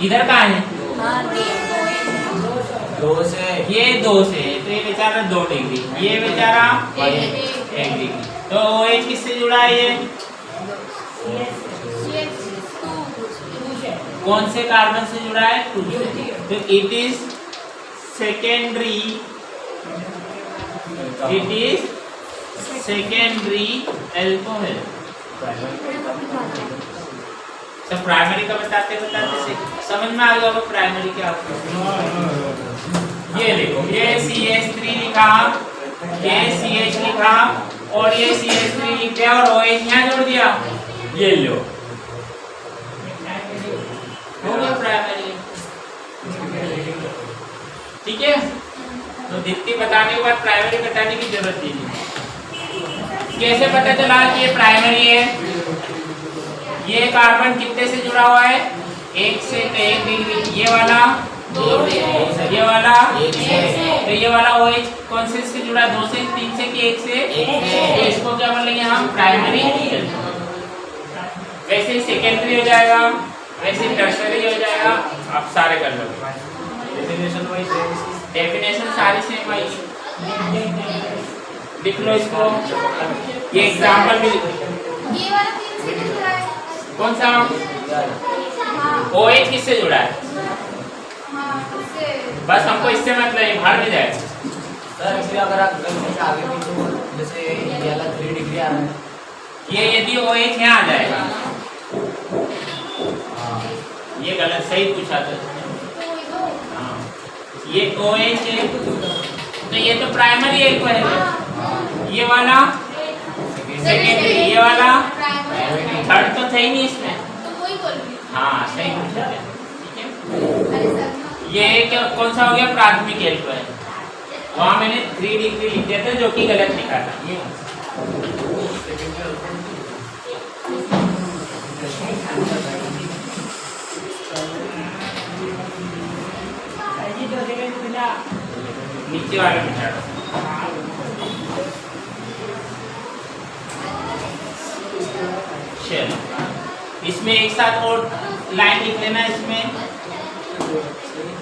इधर कहाँ है, दो से, ये 2 से, तो ये बेचारा 2 डिग्री, ये बेचारा 1 डिग्री। तो OH किससे जुड़ा है, ये कौन से कार्बन से जुड़ा है, 2 से, तो इट इज सेकेंडरी, एल्कोहल। सब प्राइमरी का बताते समझ में आ गया होगा प्राइमरी क्या होता है। ये देखो, ये CH3 लिखा, ये CH लिखा और ये CH3 लिख दिया और OH यहाँ जोड़ दिया, ये लो हो गया प्राइमरी। ठीक है, तो दिखती बताने के बाद प्राइमरी बताने की जरूरत नहीं। कैसे पता चला कि ये प्राइमरी है, ये कार्बन कितने से जुड़ा हुआ है, 1 से, तो 1 डिग्री, ये वाला 2 से, ये वाला 1 से, तो ये वाला OH कौन से जुड़ा, 2 से, 3 से कि 1 से, तो इसको क्या बोलेंगे हम, प्राइमरी। वैसे सेकेंडरी हो जाएगा, वैसे टर्सरी हो जाएगा, आप सारे कर लो, डेफिनेशन सारी सेम आई, लिख लो इसको, ये एग्जाम्पल भी लिखो। ये वाला 3 से जुड़ा है, कौन सा, OH किससे जुड़ा है, बस हमको इससे मतलब ये बाहर में जाएगा। सर इसलिए अगर आप गलती से आगे भी तो जैसे ये वाला 3 डिग्री आ रहा है, ये यदि OH यहाँ आ जाएगा, ये गलत, सही पूछा था हाँ, ये OH है, तो ये तो प्राइमरी एक है, ये वाला सेकेंडरी, ये वाला थर्ड तो थे ही नहीं इसमें, हाँ सही पूछा था। ठीक है, ये क्या कौन सा हो गया, प्राथमिक एल्कोहल, वहाँ मैंने 3 डिग्री लिख दिया था जो कि गलत लिखा था। ये नीचे वाला मिटा दो, चलो इसमें एक साथ और लाइन लिख लेना, इसमें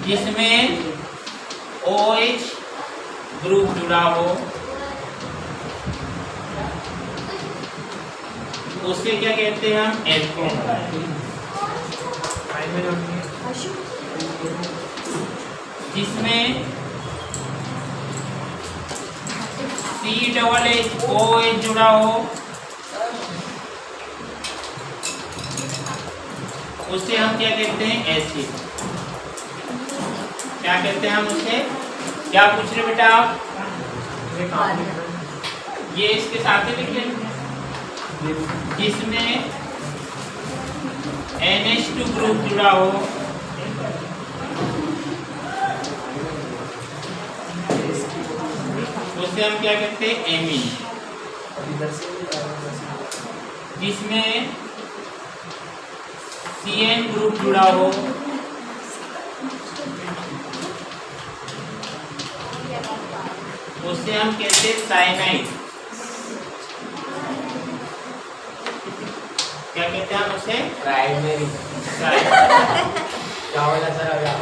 जिसमें OH ग्रुप जुड़ा हो उसे क्या कहते हैं हम, एल्कोहल। जिसमें COOH जुड़ा हो उसे हम क्या कहते हैं, एसिड। क्या कहते हैं हम उसे, क्या पूछ रहे बेटा आप, ये इसके साथ ही लिख लेंगे, जिसमें NH2 ग्रुप जुड़ा हो उसे हम क्या कहते हैं, एमीन। जिसमें CN ग्रुप जुड़ा हो उसे हम कहते हैं साइनाइड। क्या कहते हैं हम उसे, प्राइमरी। क्या होगा सर अगर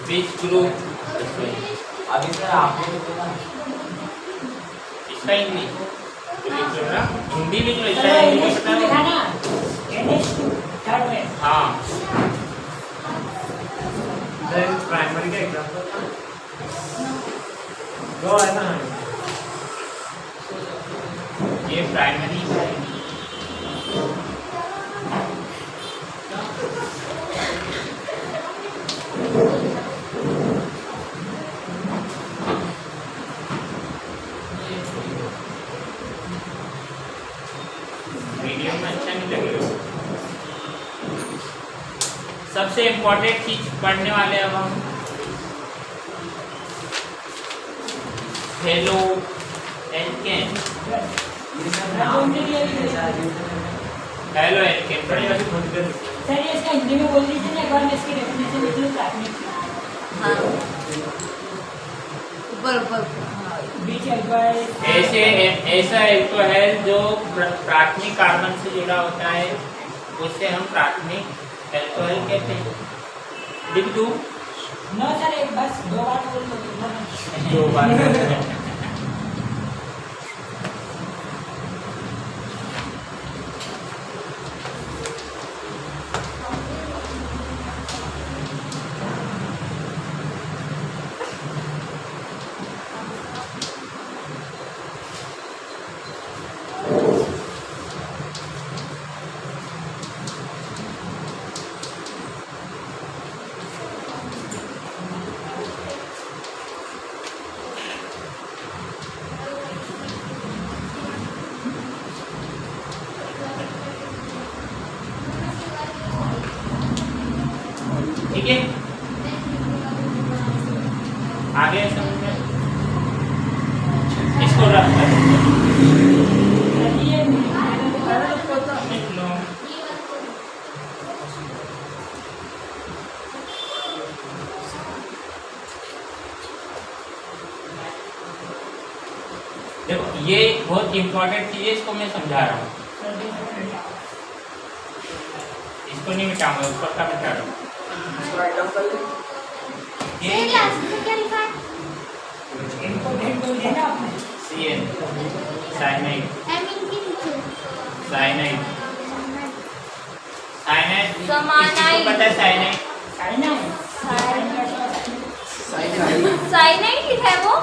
बीच ग्रुप, अभी सर आपने तो बोला इसका इंग्लिश हिंदी लिख लो, इसका इंग्लिश बता दो। हाँ प्राइमरी का एग्जांपल दो है ना ये प्राइमरी है। वीडियो में अच्छा नहीं लगेगा। सबसे इम्पोर्टेंट चीज पढ़ने वाले अब हम हेलो एल्केन। हेलो एल्केन बड़ी वाली फोन कर सर ये इसका हिंदी में बोल दीजिए ना, एक बार मैं इसकी डेफिनेशन लिख लूँ प्राथमिक। हाँ ऊपर ऊपर बीच अल्फा ऐसे ऐसा एल्कोहल जो प्राथमिक कार्बन से जुड़ा होता है उससे हम प्राथमिक एल्कोहल कहते हैं। लिख दूं? नो सर, एक बस दो बार बोल दो। दो बार ठीक है। आगे समझ में इसको रख कर ये लिख लो। देखो ये बहुत इंपॉर्टेंट चीज है, इसको मैं समझा रहा हूँ। इसको नहीं मिटाऊंगा, ऊपर का मिटा रहा हूँ। ये क्लास में क्या लिखा है? इम्पोर्टेंट बोल देना आपने। CN साइनाइड एम इनके नीचे साइनाइड साइनाइड समानाइड। किसको पता है साइनाइड? साइनाइड लिखा है वो।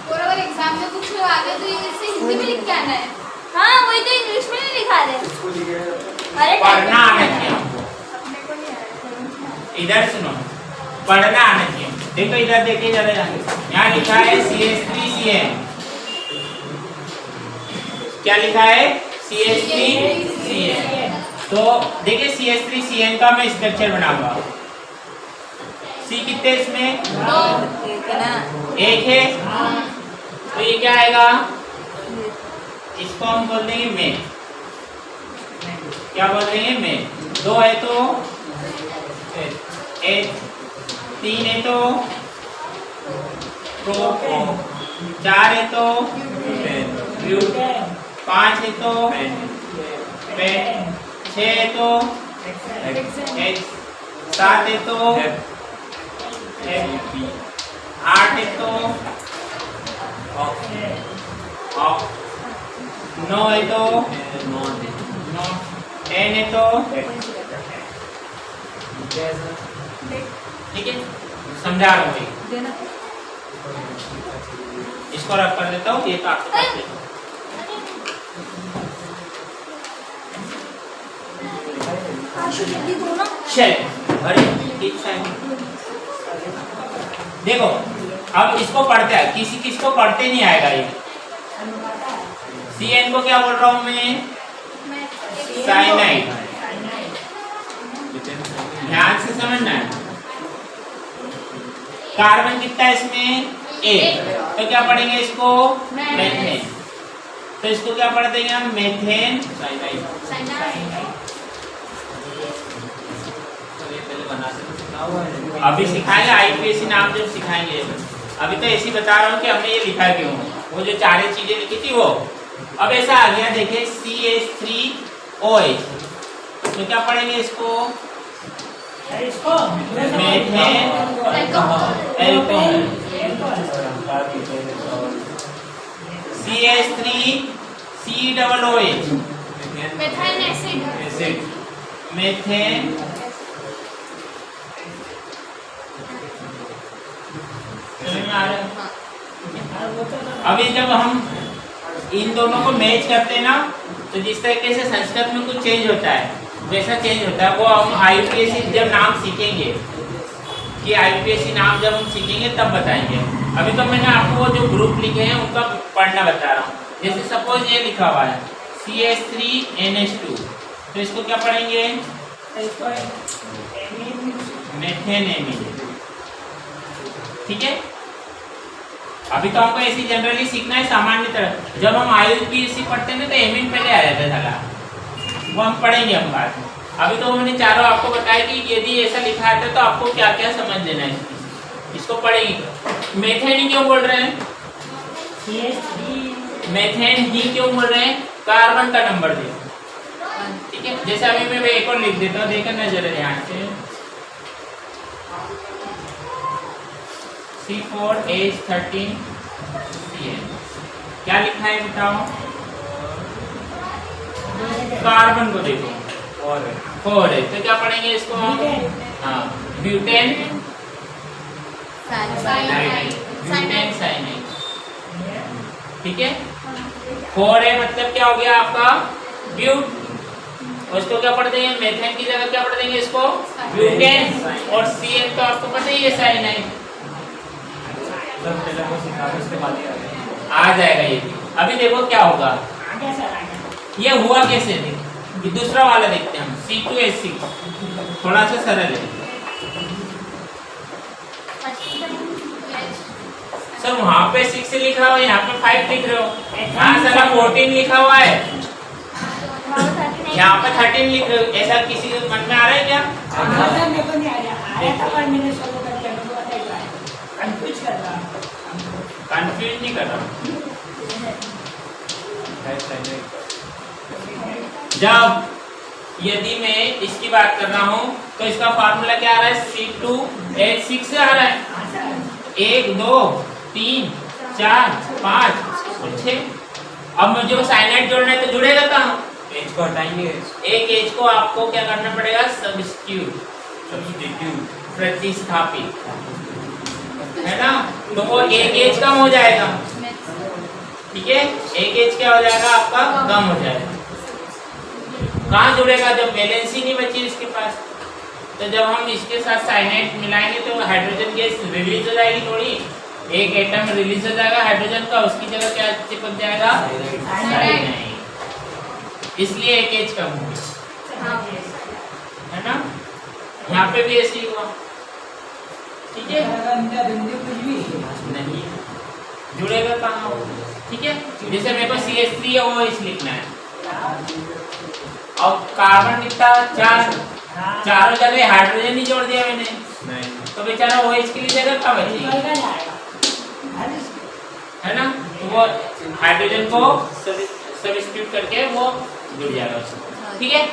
और एग्जाम में कुछ आ गया तो इसे हिंदी में लिख के आना है। हाँ वही तो इंग्लिश में नहीं लिखा रहे। अरे पढ़ना आना चाहिए हमको। इधर सुनो, पढ़ना आना चाहिए। देखो इधर देखिए जरा, यहाँ लिखा है CH3CN। क्या लिखा है? CH3CN। तो देखिए CH3CN का मैं स्ट्रक्चर बनाऊंगा। C कितने इसमें? एक है। तो ये क्या आएगा? इसको हम बोल देंगे में। क्या बोल देंगे? में। दो है तो एक, तीन है तो प्रो, चार है तो ब्यूट, पांच है तो पेन, छह है तो H, सात है तो F, आठ है तो ऑफ, नौ है तो नो, 10 है तो ठीक है। समझा रहा हूँ, इसको रख कर देता हूँ। ये तो आपके पास है। चल अरे देखो अब इसको पढ़ते हैं, किसको पढ़ते नहीं आएगा। ये CN को क्या बोल रहा हूँ मैं? साइनाइड। ध्यान से समझना है। कार्बन कितना है इसमें? एक। तो क्या पढ़ेंगे इसको? मेथेन। तो इसको क्या पढ़ देंगे हम? Methane cyanide. अभी सिखाएंगे IPSC नाम जब सिखाएंगे। अभी तो ऐसे बता रहा हूँ कि हमने ये लिखा क्यों। वो जो चार चीजें लिखी थी वो अब ऐसा आ गया। देखिए CH3OH। तो क्या पढ़ेंगे इसको? Methane alcohol. CH3COOH methyl acid methane समझ में आ रहा है? अभी जब हम इन दोनों को मैच करते हैं ना, तो जिस तरीके से संस्कृत में कुछ चेंज होता है, वैसा चेंज होता है वो हम आईयूपीएसी जब नाम सीखेंगे, कि आईयूपीएसी नाम जब हम सीखेंगे तब बताएंगे। अभी तो मैंने आपको वो जो ग्रुप लिखे हैं उनका पढ़ना बता रहा हूँ। जैसे सपोज ये लिखा हुआ है CH3NH2, तो इसको क्या पढ़ेंगे? Methane amine. ठीक है, अभी तो हमको ऐसी जनरली सीखना है सामान्य तरह। जब हम आईयूपीएसी पढ़ते हैं ना तो एमीन पहले आ जाता है साला, वो हम पढ़ेंगे हम बाद में। अभी तो मैंने चारों आपको बताया कि यदि ऐसा लिखा आता है तो आपको क्या क्या समझ लेना है, इसको पढ़ेंगे। मेथेन ही क्यों बोल रहे हैं? मेथेन ही क्यों बोल रहे हैं? कार्बन का नंबर देखो। ठीक है, जैसे अभी मैं एक और लिख देता हूँ, देखा ना जरा ध्यान से। C4H13 CN क्या लिखा है बताओ? कार्बन को देखो, 4 है, तो क्या पढ़ेंगे इसको हम? हाँ, ब्यूटेन साइनाइड। ठीक है, 4 है मतलब क्या हो गया आपका? ब्यूट। उसको क्या पढ़ देंगे? मेथेन की जगह क्या पढ़ देंगे इसको? ब्यूटेन। और CN तो आपको पता ही है साइनाइड। आ जाएगा ये भी। अभी देखो क्या होगा, ये हुआ कैसे? ये दूसरा वाला देखते हैं हम, C2H6, थोड़ा सा सरल है। सर वहाँ पे 6 लिखा हुआ है, यहाँ पे 5 लिख रहे हो। यहाँ सारा 14 लिखा हुआ है, यहाँ पे 13 लिख रहे हो। ऐसा किसी के मन में आ रहा है क्या? कंफ्यूज नहीं कर रहा। जब यदि मैं इसकी बात कर रहा हूँ तो इसका फार्मूला क्या आ रहा है? C2H6 से आ रहा है। 1 2 3 4 5 और 6। अब मुझे साइनाइड जोड़ना है तो जुड़ेगा कहाँ? एच को हटाएंगे, एक एच को आपको क्या करना पड़ेगा? सब्स्टिट्यूट, प्रतिस्थापित, है ना? तो वो एक एच कम हो जाएगा। ठीक है, एक एच क्या हो जाएगा आपका? कम हो जाएगा। कहाँ जुड़ेगा? जब वैलेंसी नहीं बची इसके पास, तो जब हम इसके साथ साइनाइड मिलाएंगे तो हाइड्रोजन गैस रिलीज हो जाएगी थोड़ी, एक एटम रिलीज हो जाएगा हाइड्रोजन का, उसकी जगह क्या चिपक जाएगा? साइनाइड। इसलिए एक एच कम होगा, है ना? यहाँ पे भी ऐसे ही हुआ। ठीक है, नहीं जुड़ेगा कहाँ? ठीक है, जैसे मेरे को CH3 है वो इस लिखना है, और कार्बन कितना? 4, चारों जगह हाइड्रोजन ही जोड़ दिया मैंने, तो बेचारा OH के लिए जगह कहाँ बची? है ना? तो वो हाइड्रोजन को सब्स्टिट्यूट करके वो जुड़ जाएगा उसको। ठीक है,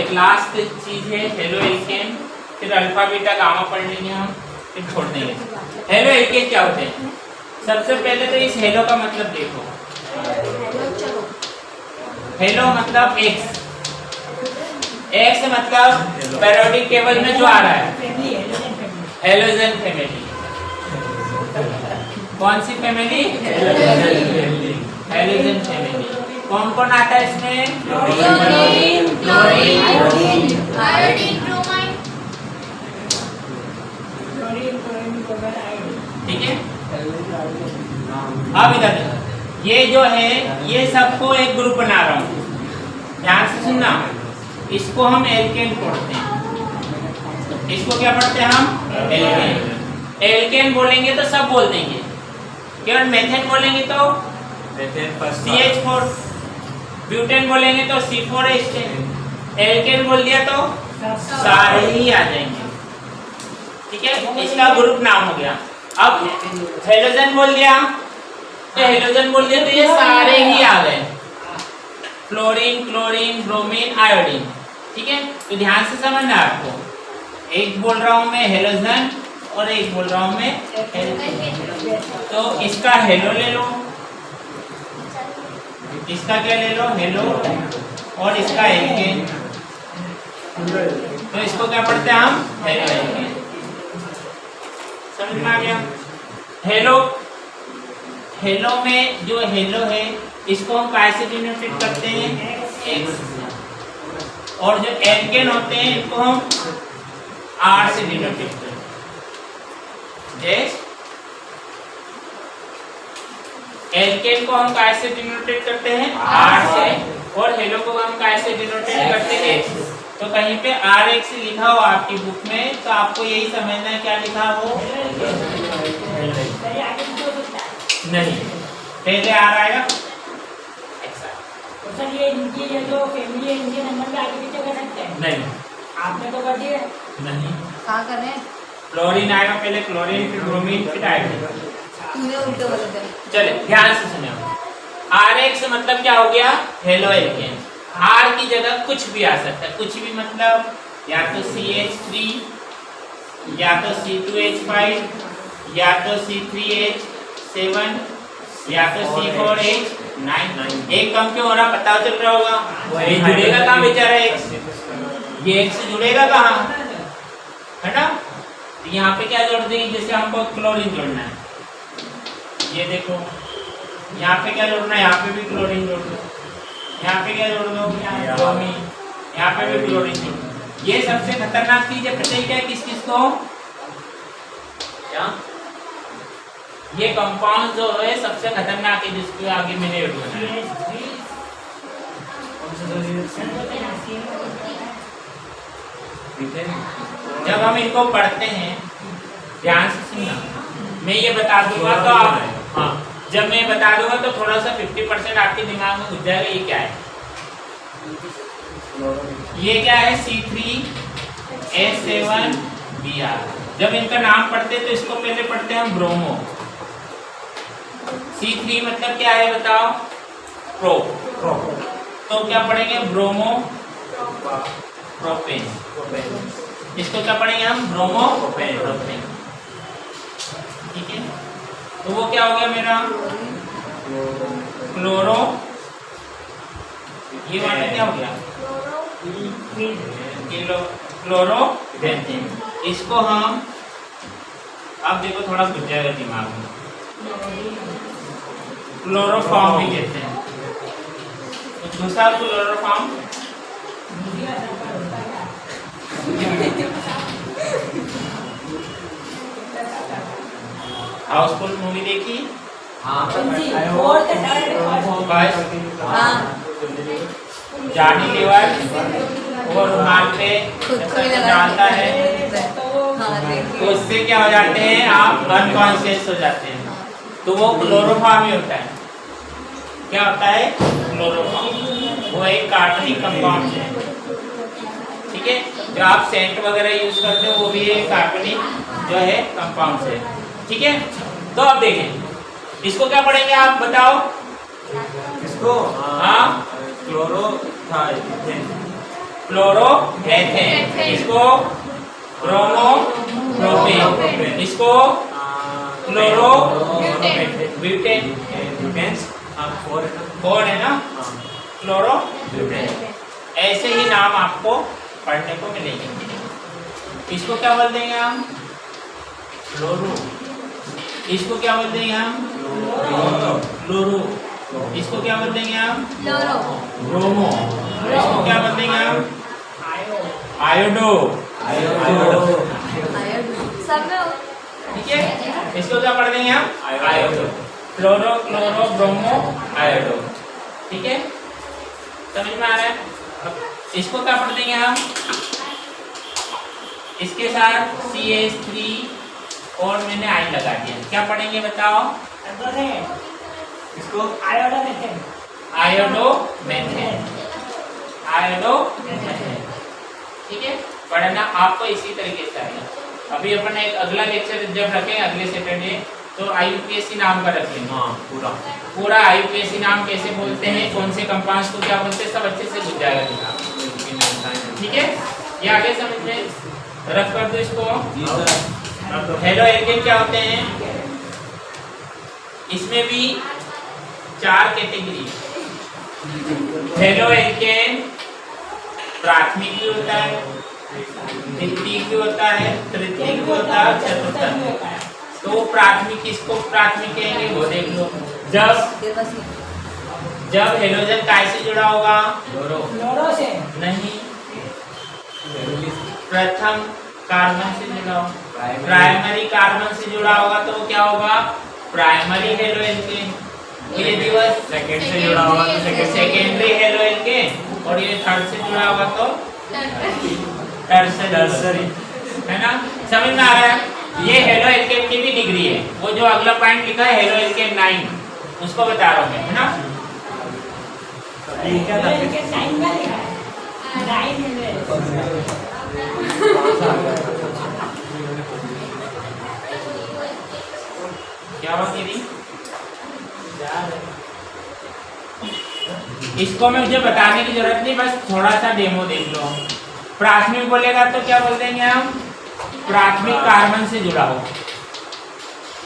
एक लास्ट चीज है हेलो एल्केन, फिर अल्फा बीटा गामा पढ़ लेंगे हम, फिर छोड़ देंगे। हेलो एल्केन क्या होते हैं? सबसे पहले तो इस हेलो का मतलब देखो। हेलो मतलब एक्स, एक्स मतलब पेरियोडिक टेबल में जो आ रहा है हेलोजन फैमिली। कौन सी फैमिली? Halogen family. कौन कौन आता है इसमें? Chlorine, chlorine, iodine, bromine. ठीक है, अब इधर ये जो है ये सबको एक ग्रुप बना रहा हूँ, ध्यान से सुनना। इसको हम एल्केन पढ़ते हैं। इसको क्या पढ़ते हैं हम? एल्केन। एल्केन बोलेंगे तो सब बोल देंगे, केवल मेथेन बोलेंगे तो CH4, ब्यूटेन बोलेंगे तो C4H10, एल्केन बोल दिया तो सारे ही आ जाएंगे। ठीक है, इसका ग्रुप नाम हो गया। अब हेलोजन बोल दिया तो हेलोजन बोल दिया तो ये सारे ही आ गए, फ्लोरीन, क्लोरीन, ब्रोमीन, आयोडीन। ठीक है, तो ध्यान से समझना आपको। एक बोल रहा हूँ मैं हेलोजन और एक बोल रहा हूँ मैं एल्केन। तो इसका हेलो ले लो, इसका क्या ले लो, हेलो, और इसका एल्केन। तो इसको क्या पढ़ते हैं हम, हेलो एल्केन। समझ में आ गया। हेलो, हेलो में जो हेलो है इसको हम कैसे डिनोटेट करते हैं, एक्स। और जो एल्केन होते हैं इनको हम आर से डिनोटेट करते हैं। एल्केन को हम कैसे डिनोटेट करते हैं, आर से, और हेलो को हम कैसे डिनोटेट करते हैं, एक्स। तो कहीं पे आर एक्स लिखा हो आपकी बुक में तो आपको यही समझना है क्या लिखा हो, नहीं, पहले आर आएगा। तो सर ये इनकी जो फैमिली है इनके नंबर पे आगे पीछे कर सकते हैं? नहीं, आपने तो कर दिया। नहीं, कहाँ कर रहे हैं? क्लोरीन आएगा पहले, क्लोरीन फिर ब्रोमीन फिर आएगा। तूने उल्टे बोला था। चले ध्यान से सुनो। आर एक्स मतलब क्या हो गया, हेलो एल्केन। आर की जगह कुछ भी आ सकता है, कुछ भी मतलब या तो CH3, या तो C2H5, या तो C3H7, या तो C4H9। एक कम क्यों हो रहा पता चल रहा होगा, ये जुड़ेगा कहाँ बेचारा एक्स, ये एक्स जुड़ेगा कहाँ, है ना। तो यहाँ पे क्या जोड़ देंगे, जैसे हमको क्लोरीन जोड़ना है, ये देखो यहाँ पे क्या जोड़ना है, यहाँ पे भी क्लोरीन जोड़ दो, यहाँ पे क्या जोड़ दो, ब्रोमीन, यहाँ पे भी क्लोरीन जोड़ दो। ये सबसे खतरनाक चीज है, पता ही क्या है किस किस को, क्या ये कंपाउंड जो है सबसे खतरनाक है, जिसके आगे मैंने वीडियो बनाया। जब हम इनको पढ़ते हैं ध्यान से सुनना, मैं ये बता दूंगा तो आप, हाँ, जब मैं बता दूंगा तो थोड़ा सा 50% आपके दिमाग में घुस जाएगा। ये क्या है, ये क्या है, C3H7Br। जब इनका नाम पढ़ते हैं तो इसको पहले पढ़ते हैं हम ब्रोमो। C3 मतलब क्या है बताओ, प्रो, तो क्या पढ़ेंगे, ब्रोमो प्रोपेन। इसको क्या पढ़ेंगे हम, ब्रोमो प्रोपेन। ठीक है, तो वो क्या हो गया मेरा, क्लोरो, ये वाला क्या हो गया, क्लोरो बेंजीन। इसको हम अब देखो थोड़ा घुस जाएगा दिमाग में, क्लोरोफॉर्म भी कहते हैं। तो दूसरा क्लोरोफॉर्म, हाउसफुल मूवी देखी, हाँ, जानी लीवर वो रुमाल पे डालता है तो उससे क्या हो जाते हैं, आप अनकॉन्शियस हो जाते हैं। तो वो क्लोरोफॉर्म ही होता है। क्या होता है, क्लोरोफॉर्म, वो एक कार्बनिक कंपाउंड है। ठीक है, जो आप सेंट वगैरह यूज करते हो वो भी एक कार्बनिक जो है कंपाउंड है। ठीक है, तो अब देखें इसको क्या पढ़ेंगे आप बताओ, इसको हाँ, क्लोरोएथेन, इसको ब्रोमो प्रोपेन, इसको क्लोरो ब्यूटेन, फोर है ना, क्लोरो ब्यूटेन। ऐसे ही नाम आपको पढ़ने को मिलेंगे। इसको क्या बोल देंगे हम, फ्लोरो। इसको क्या बोल देंगे हम, फ्लोरो। इसको क्या बोल देंगे हम, ब्रोमो। इसको क्या बोल देंगे हम, आयोडो। ठीक है, इसको क्या पढ़ देंगे हम, आयोडो। फ्लोरो, क्लोरो, ब्रोमो, आयोडो। ठीक है, समझ में आ रहा है। इसको क्या पढ़ देंगे हम, इसके साथ CH3 और मैंने आई लगा दिया, क्या पढ़ेंगे बताओ, इसको आयोडोमेथेन, आयोडोमेथेन। ठीक है, पढ़ना आपको इसी तरीके से आएगा। अभी अपन एक अगला लेक्चर जब रखें अगले सैटरडे तो IUPAC नाम का रख लेंगे, पूरा IUPAC नाम कैसे बोलते हैं, कौन से कंपाउंड्स को क्या बोलते हैं, सब अच्छे से घुस जाएगा दिमाग। ठीक है, ये आगे समझ में रफ कर दो इसको। हेलो एल्केन क्या होते हैं? इसमें भी 4 कैटेगरी। हेलो एल्केन प्राथमिक भी होता है, द्वितीयक भी होता है, तृतीयक भी होता है, चतुर्थक। तो प्राथमिक किसको प्राथमिक कहेंगे वो देख लो। जब हेलोजन काय से जुड़ा होगा? लोरो से नहीं, प्रथम कार्बन से जुड़ा होगा। प्राइमरी कार्बन से जुड़ा होगा तो वो क्या होगा? Primary halo alkane. ये दिवस सेकेंड से जुड़ा होगा तो सेकेंडरी हेलो एल्केन, और ये थर्ड से जुड़ा होगा तो टर्सरी, है ना? समझ में आ रहा है? ये हेलो एल्केन की भी डिग्री है। वो जो अगला पॉइंट लिखा है हेलो एल्केन 9, उसको बता रहा हूँ मैं, है ना? क्या हुआ दीदी? इसको मैं मुझे बताने की जरूरत नहीं, बस थोड़ा सा डेमो देख लो। प्राथमिक बोलेगा तो क्या बोल देंगे हम? प्राथमिक कार्बन से जुड़ा हो।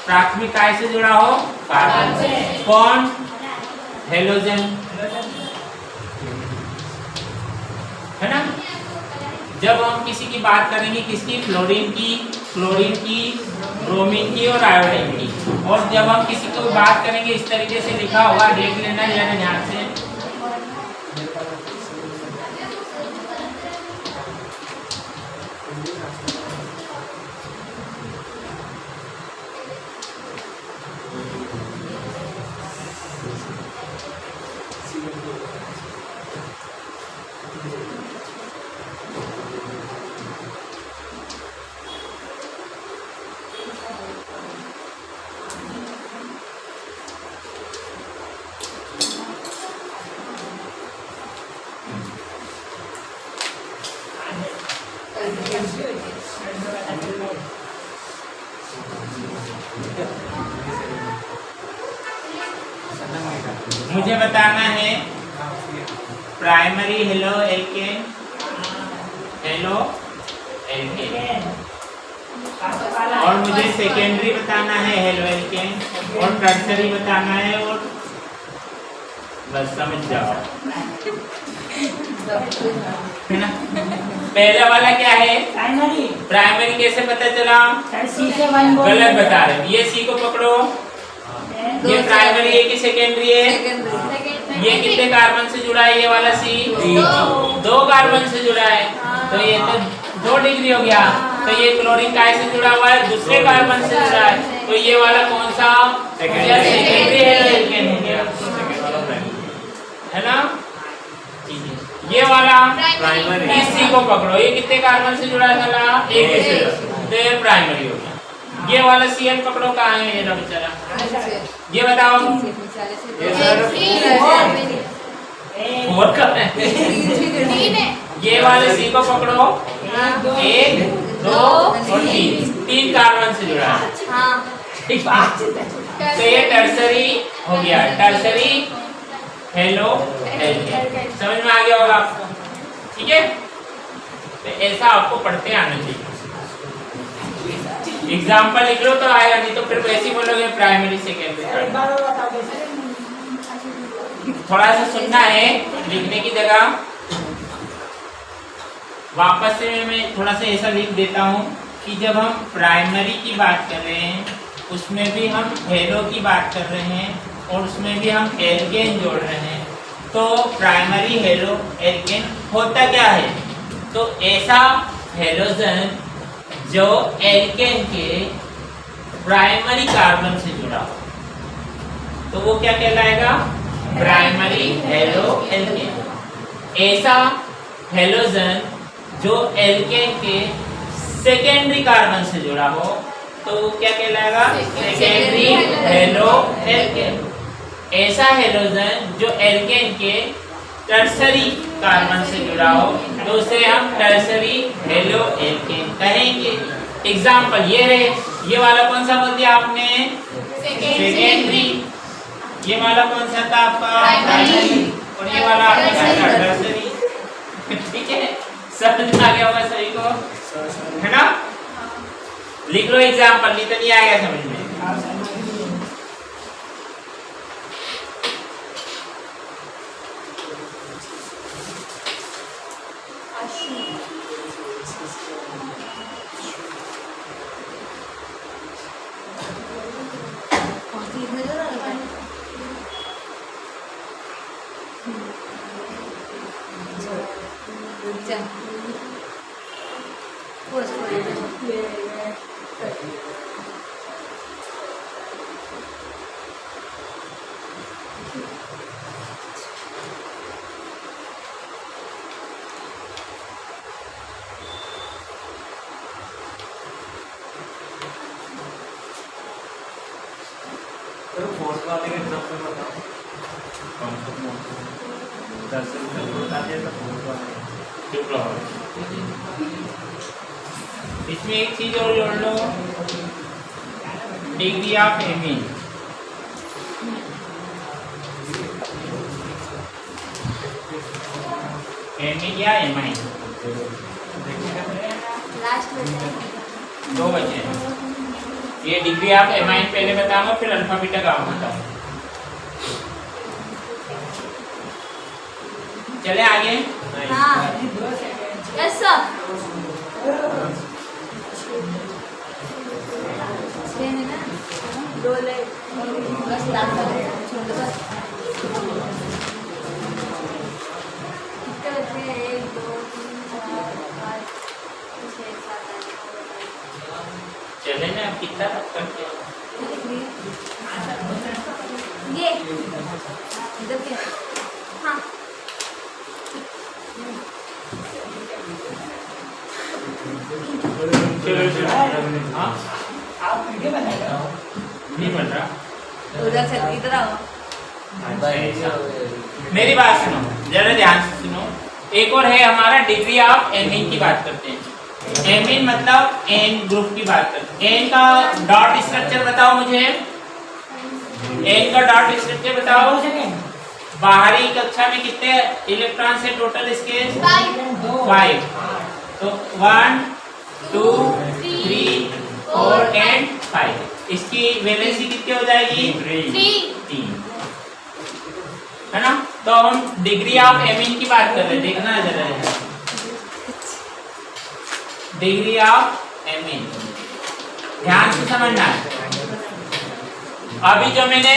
प्राथमिक काय से जुड़ा हो? कार्बन से। कौन? हेलोजन, है ना? जब हम किसी की बात करेंगे, किसकी? क्लोरीन की, ब्रोमीन की और आयोडीन की। और जब हम किसी को बात करेंगे इस तरीके से लिखा होगा, देख लेना जरा ध्यान से। मुझे बताना है प्राइमरी हेलो एल्केन, और मुझे सेकेंडरी बताना है हेलो एल्केन, और टर्सरी बताना है, और बस समझ जाओ, है ना? पहला वाला क्या है? प्राइमरी कैसे पता चला? गलत बता रहे। ये सी को पकड़ो, ये प्राइमरी है कि सेकेंडरी है? ये कितने कार्बन से जुड़ा है? ये वाला सी 2 कार्बन से जुड़ा है, तो ये तो 2 डिग्री हो गया। तो ये क्लोरीन काय से जुड़ा हुआ है? दूसरे कार्बन से जुड़ा है, तो ये वाला कौन सा? सेकेंडरी एल्केन हो गया, है ना? ये वाला प्राइमरी। इस सी को पकड़ो, ये कितने कार्बन से जुड़ा है? 1 से, तो ये प्राइमरी हो गया। ये वाला CN पकड़ो, कहाँ है ये बेचारा? ये बताओ, और कब है? ये वाले C को पकड़ो, 1, 2 और 3 कार्बन से जुड़ा है, ठीक है? तो ये टर्सरी हो गया, टर्सरी हेलो एल्केन। समझ में आ गया होगा आपको, ठीक है? तो ऐसा आपको पढ़ते आना चाहिए। एग्जाम्पल लिख लो तो आएगा, नहीं तो फिर वैसे ही बोलोगे प्राइमरी सेकेंडरी। थोड़ा सा सुनना है लिखने की जगह। वापस से मैं थोड़ा सा ऐसा लिख देता हूँ कि जब हम प्राइमरी की बात कर रहे हैं, उसमें भी हम हेलो की बात कर रहे हैं, और उसमें भी हम एल्केन जोड़ रहे हैं। तो प्राइमरी हेलो एल्केन होता क्या है? तो ऐसा हेलोजन जो एल्केन के प्राइमरी कार्बन से जुड़ा हो, तो वो क्या कहलाएगा? Primary halo alkane. ऐसा हेलोजन जो एल्केन के सेकेंडरी कार्बन से जुड़ा हो, तो वो क्या कहलाएगा? Secondary halo alkane. ऐसा हेलोजन जो एल्केन के टर्सरी कार्बन से जुड़ा हो, तो उसे हम टर्सरी हेलो एल्केन कहेंगे। एग्जाम्पल ये रहे, ये वाला कौन सा बोल दिया आपने? सेकेंडरी। ये वाला कौन सा था आपका? प्राइमरी। और ये वाला आपका टर्सरी, ठीक है? समझ आ गया होगा सभी को, है ना? लिख लो एग्जाम्पल, नहीं तो नहीं आएगा समझ में। फोर्थ वाले के एग्जांपल बताओ। चुप रहो। इसमें एक चीज और जोड़ लो, डिग्री ऑफ एमिन। एमिन या एमाइन दो बचे हैं। ये डिग्री ऑफ एमाइन पहले बताऊंगा, फिर अल्फा बीटा गामा बताऊंगा। चले आगे। हाँ यस सर। दो ले बस लास्ट छोड़ दो बस। कितने बचे? 1 2 3 4 5 6 7 8 चले ना, अब कितना तक करते हैं? ये इधर के हाँ हाँ आप वीडियो बना रहे हो? नहीं बन रहा। उधर से इधर आओ। मेरी बात सुनो, जरा ध्यान से सुनो। एक और है हमारा डिग्री ऑफ एमिन की बात करते हैं। एमिन मतलब एन ग्रुप की बात करते हैं। एन का डॉट स्ट्रक्चर बताओ मुझे। एन का डॉट स्ट्रक्चर बताओ। बाहरी कक्षा में कितने इलेक्ट्रॉन से टोटल इसके? 5। तो 1 2 3 4 एंड 5। इसकी वैलेंसी कितनी हो जाएगी? 3 है ना। तो हम डिग्री ऑफ एमिन की बात कर रहे हैं, देखना जरा है। डिग्री ऑफ एमिन ध्यान से समझना है। अभी जो मैंने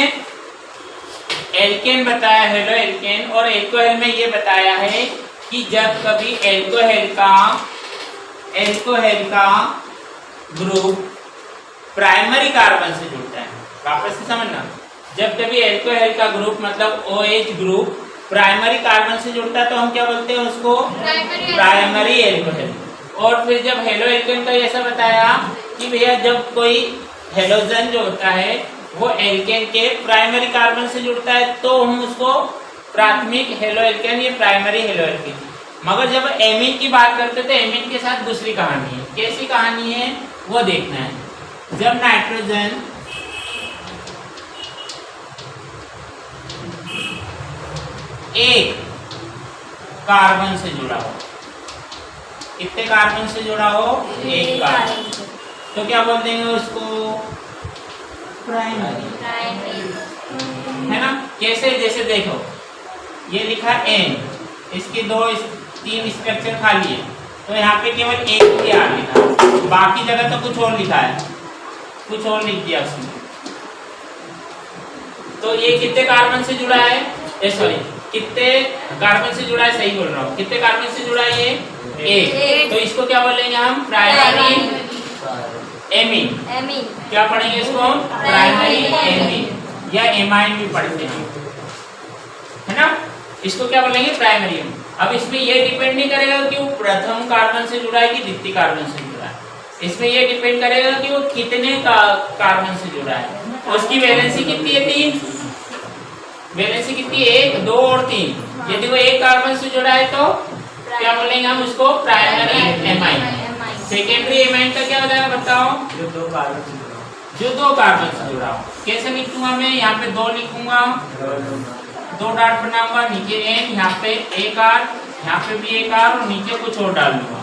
एल्केन बताया, हेलो एल्केन, और एल्कोहल में ये बताया है कि जब कभी एल्कोहल का ग्रुप प्राइमरी कार्बन से जुड़ता है, वापस से समझना, जब कभी एल्कोहल का ग्रुप मतलब OH ग्रुप प्राइमरी कार्बन से जुड़ता है तो हम क्या बोलते हैं उसको? Primary alcohol. और फिर जब हेलो एल्केन का ऐसा बताया कि भैया जब कोई हेलोजन जो होता है वो एल्केन के प्राइमरी कार्बन से जुड़ता है तो हम उसको प्राथमिक हेलो एल्केन या प्राइमरी हेलो एल्केन। मगर जब एमिन की बात करते तो एमिन के साथ दूसरी कहानी है। कैसी कहानी है वो देखना है। जब नाइट्रोजन एक कार्बन से जुड़ा हो, कितने कार्बन से जुड़ा हो? एक कार्बन, तो क्या बोल देंगे उसको? प्राइमरी, है ना। कैसे? जैसे देखो ये लिखा N, इसके 2-3 स्ट्रक्चर खाली है, तो यहाँ पे केवल एक ही आर लिखा, बाकी जगह तो कुछ और लिखा है, कुछ और लिख दिया उसने। तो ये कितने कार्बन से जुड़ा है? सॉरी, कितने कार्बन से जुड़ा है? सही बोल रहा हूँ। कितने कार्बन से जुड़ा है? ये एक। तो इसको क्या बोलेंगे हम? Primary amine. क्या पढ़ेंगे इसको हम? प्राइमरी एमीन या एमाइन भी पढ़ते हैं, है ना। इसको क्या बोलेंगे? Primary amine. अब इसमें ये डिपेंड नहीं करेगा कि वो प्रथम कार्बन से जुड़ा है कि द्वितीय कार्बन से जुड़ा है। इसमें ये डिपेंड करेगा कि वो कितने कार्बन से जुड़ा है। उसकी वैलेंसी कितनी है? 3। वैलेंसी कितनी है? 1, 2 और 3। यदि वो एक कार्बन से जुड़ा है तो क्या बोलेंगे हम उसको? Primary amine. सेकेंडरी एमाइन का क्या हो जाएगा बताओ? जो दो कार्बन से जुड़ा हो। कैसे लिखूंगा मैं? यहाँ पे 2 लिखूंगा, 2 डॉट बनाऊंगा, नीचे N, यहाँ पे एक R, यहाँ पे भी एक R और नीचे कुछ और डाल दूंगा।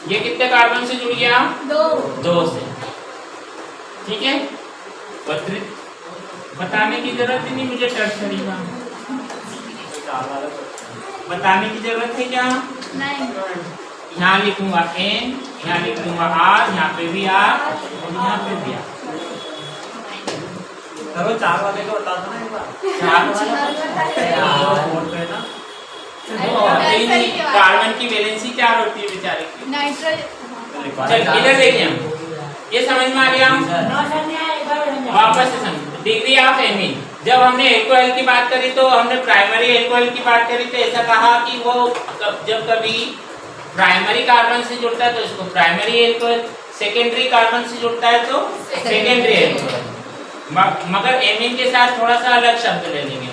ये कितने कार्बन से जुड़ गया? 2 2 से। ठीक है, बताने की जरूरत ही नहीं मुझे टर्सरी का, बताने की जरूरत है क्या? नहीं। यहाँ लिखूंगा N, यहाँ लिखूंगा R, यहाँ पे भी R और यहाँ पे भी R। चलो 4 वाले का बता दो ना एक बार। 4 वाला फोन पे ना कार्बन की वैलेंसी 4 होती है बेचारे की। नाइट्रोजन चल इधर देखिए हम, ये समझ में आ गया? वापस से समझ, डिग्री ऑफ एमीन। जब हमने एल्कोहल की बात करी तो हमने प्राइमरी एल्कोहल की बात करी तो ऐसा कहा कि वो जब कभी प्राइमरी कार्बन से जुड़ता है तो इसको प्राइमरी एल्कोहल, सेकेंडरी कार्बन से जुड़ता है तो सेकेंडरी एल्कोहल। मगर एमीन के साथ थोड़ा सा अलग शब्द ले लेंगे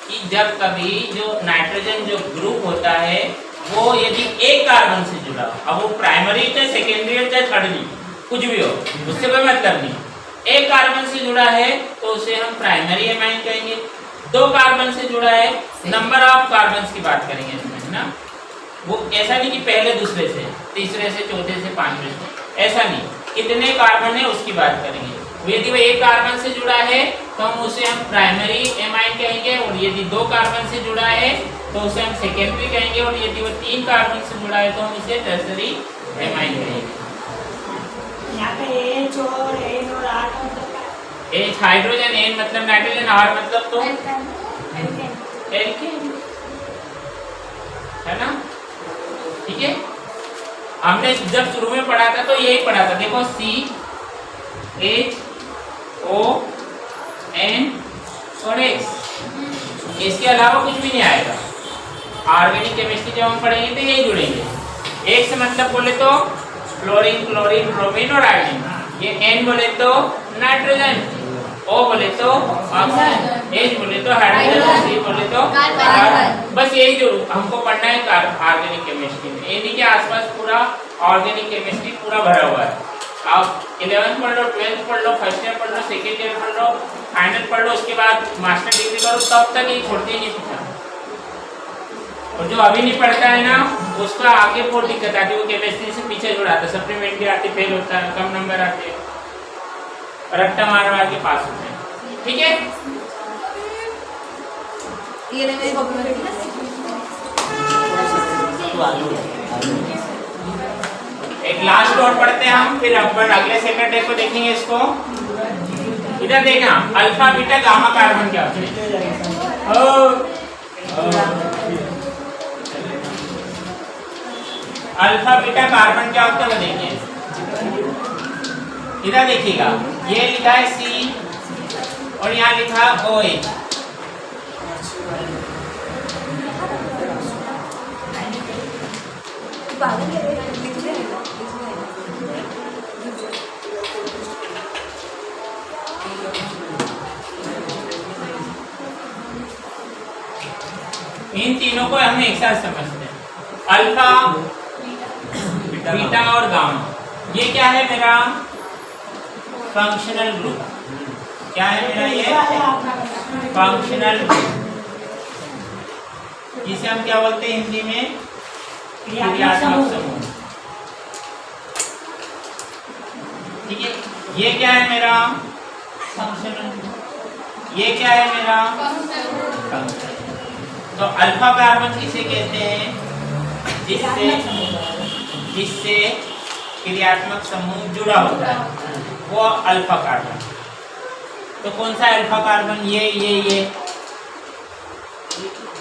कि जब कभी जो नाइट्रोजन जो ग्रुप होता है वो यदि एक कार्बन से जुड़ा हो, अब वो प्राइमरी चाहे सेकेंडरी हो चाहे थर्डरी कुछ भी हो, उससे कोई मतलब नहीं, एक कार्बन से जुड़ा है तो उसे हम प्राइमरी एमाइन कहेंगे। 2 कार्बन से जुड़ा है, नंबर ऑफ कार्बन की बात करेंगे इसमें, है ना। वो ऐसा नहीं कि पहले दूसरे से, तीसरे से, चौथे से, 5वें से, ऐसा नहीं, कितने कार्बन है उसकी बात करेंगे। यदि वो एक कार्बन से जुड़ा है तो हम उसे हम प्राइमरी एमाइन कहेंगे, और यदि 2 कार्बन से जुड़ा है तो उसे हम सेकेंडरी कहेंगे, और यदि वो 3 कार्बन से जुड़ा है तो हम उसे टर्सरी एमाइन कहेंगे। यहाँ पे H और N और R का मतलब क्या है? H हाइड्रोजन, N मतलब नाइट्रोजन, R मतलब तो एल्केन, है ना। ठीक है, हमने जब शुरू में पढ़ा था तो यही पढ़ा था, देखो CHON और X, इसके अलावा कुछ भी नहीं आएगा। ऑर्गेनिक केमिस्ट्री जब हम पढ़ेंगे तो यही जुड़ेंगे। X मतलब बोले तो फ्लोरीन, क्लोरीन, ब्रोमीन और आयोडीन, ये N बोले तो नाइट्रोजन, O बोले तो ऑक्सीजन, H बोले तो हाइड्रोजन, C बोले तो कार्बन। बस यही जो हमको पढ़ना है ऑर्गेनिक केमिस्ट्री में। इन्हीं के आसपास पूरा ऑर्गेनिक केमिस्ट्री पूरा भरा हुआ है। आप 11th पढ़ लो, 12th पढ़ लो, फर्स्ट ईयर पढ़ लो, सेकेंड ईयर पढ़ लो, फाइनल पढ़ लो, उसके बाद मास्टर डिग्री करो, तब तक ये छोड़ते ही नहीं पढ़ा। और जो अभी नहीं पढ़ता है ना उसका आगे बहुत दिक्कत आती है, वो केमिस्ट्री से पीछे जुड़ाता है, सप्लीमेंट्री आती, फेल होता है, कम नंबर आते हैं, रट्टा मार मार के पास होते हैं। ठीक है, एक लास्ट और पढ़ते हैं हम, फिर अपन अगले सैटरडे को देखेंगे इसको। इधर देखना, अल्फा बीटा गामा कार्बन क्या होता है। अल्फा बीटा कार्बन क्या होता है वो देखिए, इधर देखिएगा, ये लिखा है C और यहाँ लिखा OH। इन तीनों को हम एक साथ समझते हैं, अल्फा, बीटा और गामा। ये क्या है मेरा फंक्शनल ग्रुप, क्या है मेरा ये फंक्शनल ग्रुप, जिसे हम क्या बोलते हैं हिंदी में क्रियात्मक समूह। ठीक है, ये क्या है मेरा फंक्शनल ग्रुप, ये क्या है मेरा फंक्शनल। तो अल्फा कार्बन किसे कहते हैं, जिससे क्रियात्मक समूह जुड़ा होता है, वो अल्फा कार्बन। तो कौन सा अल्फा कार्बन, ये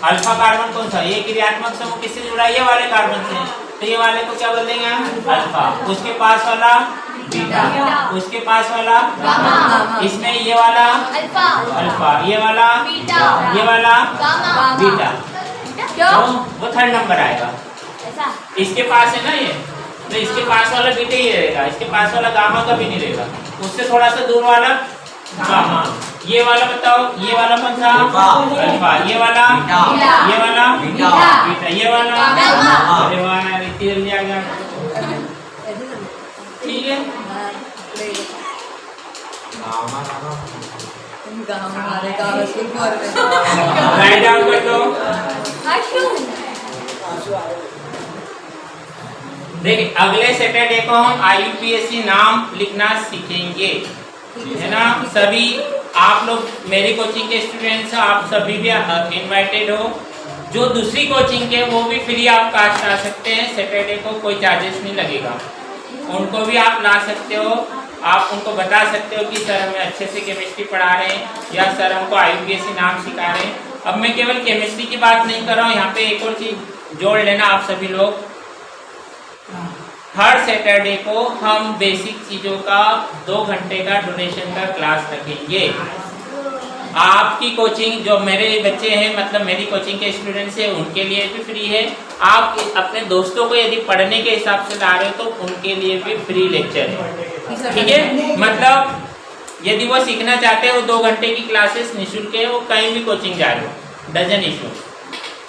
अल्फा कार्बन कौन सा, ये क्रियात्मक समूह किससे जुड़ा है, ये वाले कार्बन से, तो ये वाले को क्या बोल देंगे अल्फा, उसके पास वाला बीटा, उसके पास वाला गामा, इसमें ये वाला अल्फा, ये वाला बीटा, ये वाला बीटा, तो वो थर्ड नंबर आएगा। इसके पास है ना ये, तो इसके पास वाला बीटा ही रहेगा, इसके पास वाला गामा कभी नहीं रहेगा, उससे थोड़ा सा दूर वाला गामा। ये वाला बताओ, ये वाला कौन सा अल्फा, ये वाला ये वाला बीटा, ये वाला अरे वाह यार इतनी जल्दी आ गया। ठीक है, राइट डाउन कर दो। देखिए अगले सैटरडे को हम IUPAC नाम लिखना सीखेंगे, है ना। सभी आप लोग मेरी कोचिंग के स्टूडेंट्स, आप सभी भी इनवाइटेड हो। जो दूसरी कोचिंग के वो भी फ्री आप कास्ट आ सकते हैं, सैटरडे को कोई चार्जेस नहीं लगेगा, उनको भी आप ला सकते हो। आप उनको बता सकते हो कि सर हमें अच्छे से केमिस्ट्री पढ़ा रहे हैं या सर हमको IUPAC नाम सिखा रहे हैं। अब मैं केवल केमिस्ट्री की बात नहीं कर रहा हूँ, यहाँ पे एक और चीज जोड़ लेना आप सभी लोग। हर सैटरडे को हम बेसिक चीज़ों का 2 घंटे का डोनेशन का क्लास रखेंगे। आपकी कोचिंग जो मेरे बच्चे हैं, मतलब मेरी कोचिंग के स्टूडेंट्स हैं, उनके लिए भी फ्री है। आप अपने दोस्तों को यदि पढ़ने के हिसाब से ला रहे हो तो उनके लिए भी फ्री लेक्चर है, ठीक है। मतलब यदि वो सीखना चाहते हैं, वो 2 घंटे की क्लासेस निःशुल्क है, वो कहीं भी कोचिंग जा रहे हो, डजन इशू,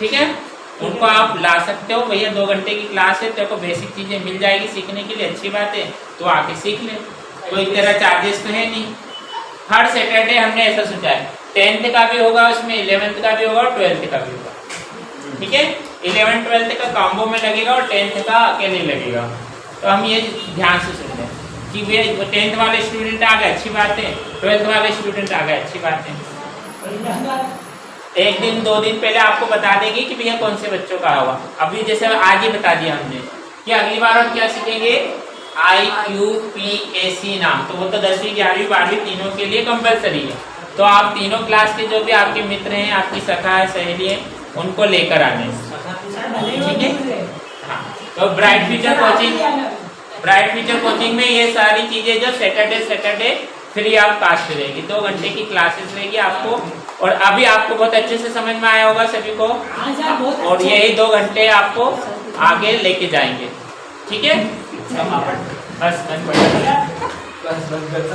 ठीक है। उनको आप ला सकते हो, भैया 2 घंटे की क्लास है, तेरे को बेसिक चीज़ें मिल जाएगी सीखने के लिए, अच्छी बात है, तो आके सीख ले, कोई तेरा चार्जेस तो है नहीं। हर सैटरडे हमने ऐसा सोचा है, 10th का भी होगा उसमें, 11th का भी होगा और 12th का भी होगा, ठीक है। 11th 12th का कॉम्बो में लगेगा और 10th का अकेले लगेगा। तो हम ये ध्यान से सुनते हैं कि भैया 10th वाले स्टूडेंट आ गए, अच्छी बात है, 12th वाले स्टूडेंट आ गए, अच्छी बात है। 1 दिन 2 दिन पहले आपको बता देंगे कि भैया कौन से बच्चों का होगा। अभी जैसे आज ही बता दिया हमने कि अगली बार हम क्या सीखेंगे, IUPAC नाम। तो वो तो 10वीं 11वीं 12वीं तीनों के लिए कंपलसरी है। तो आप तीनों क्लास के जो भी आपके मित्र हैं, आपकी सखा है, सहेली है, उनको लेकर आने, ठीक है। हाँ, तो ब्राइट फ्यूचर कोचिंग में ये सारी चीजें जो सैटरडे फ्री ऑफ कास्ट रहेगी, 2 घंटे की क्लासेस रहेगी आपको। और अभी आपको बहुत अच्छे से समझ में आया होगा सभी को, और यही 2 घंटे आपको आगे लेके जाएंगे, ठीक है। बस बंद कर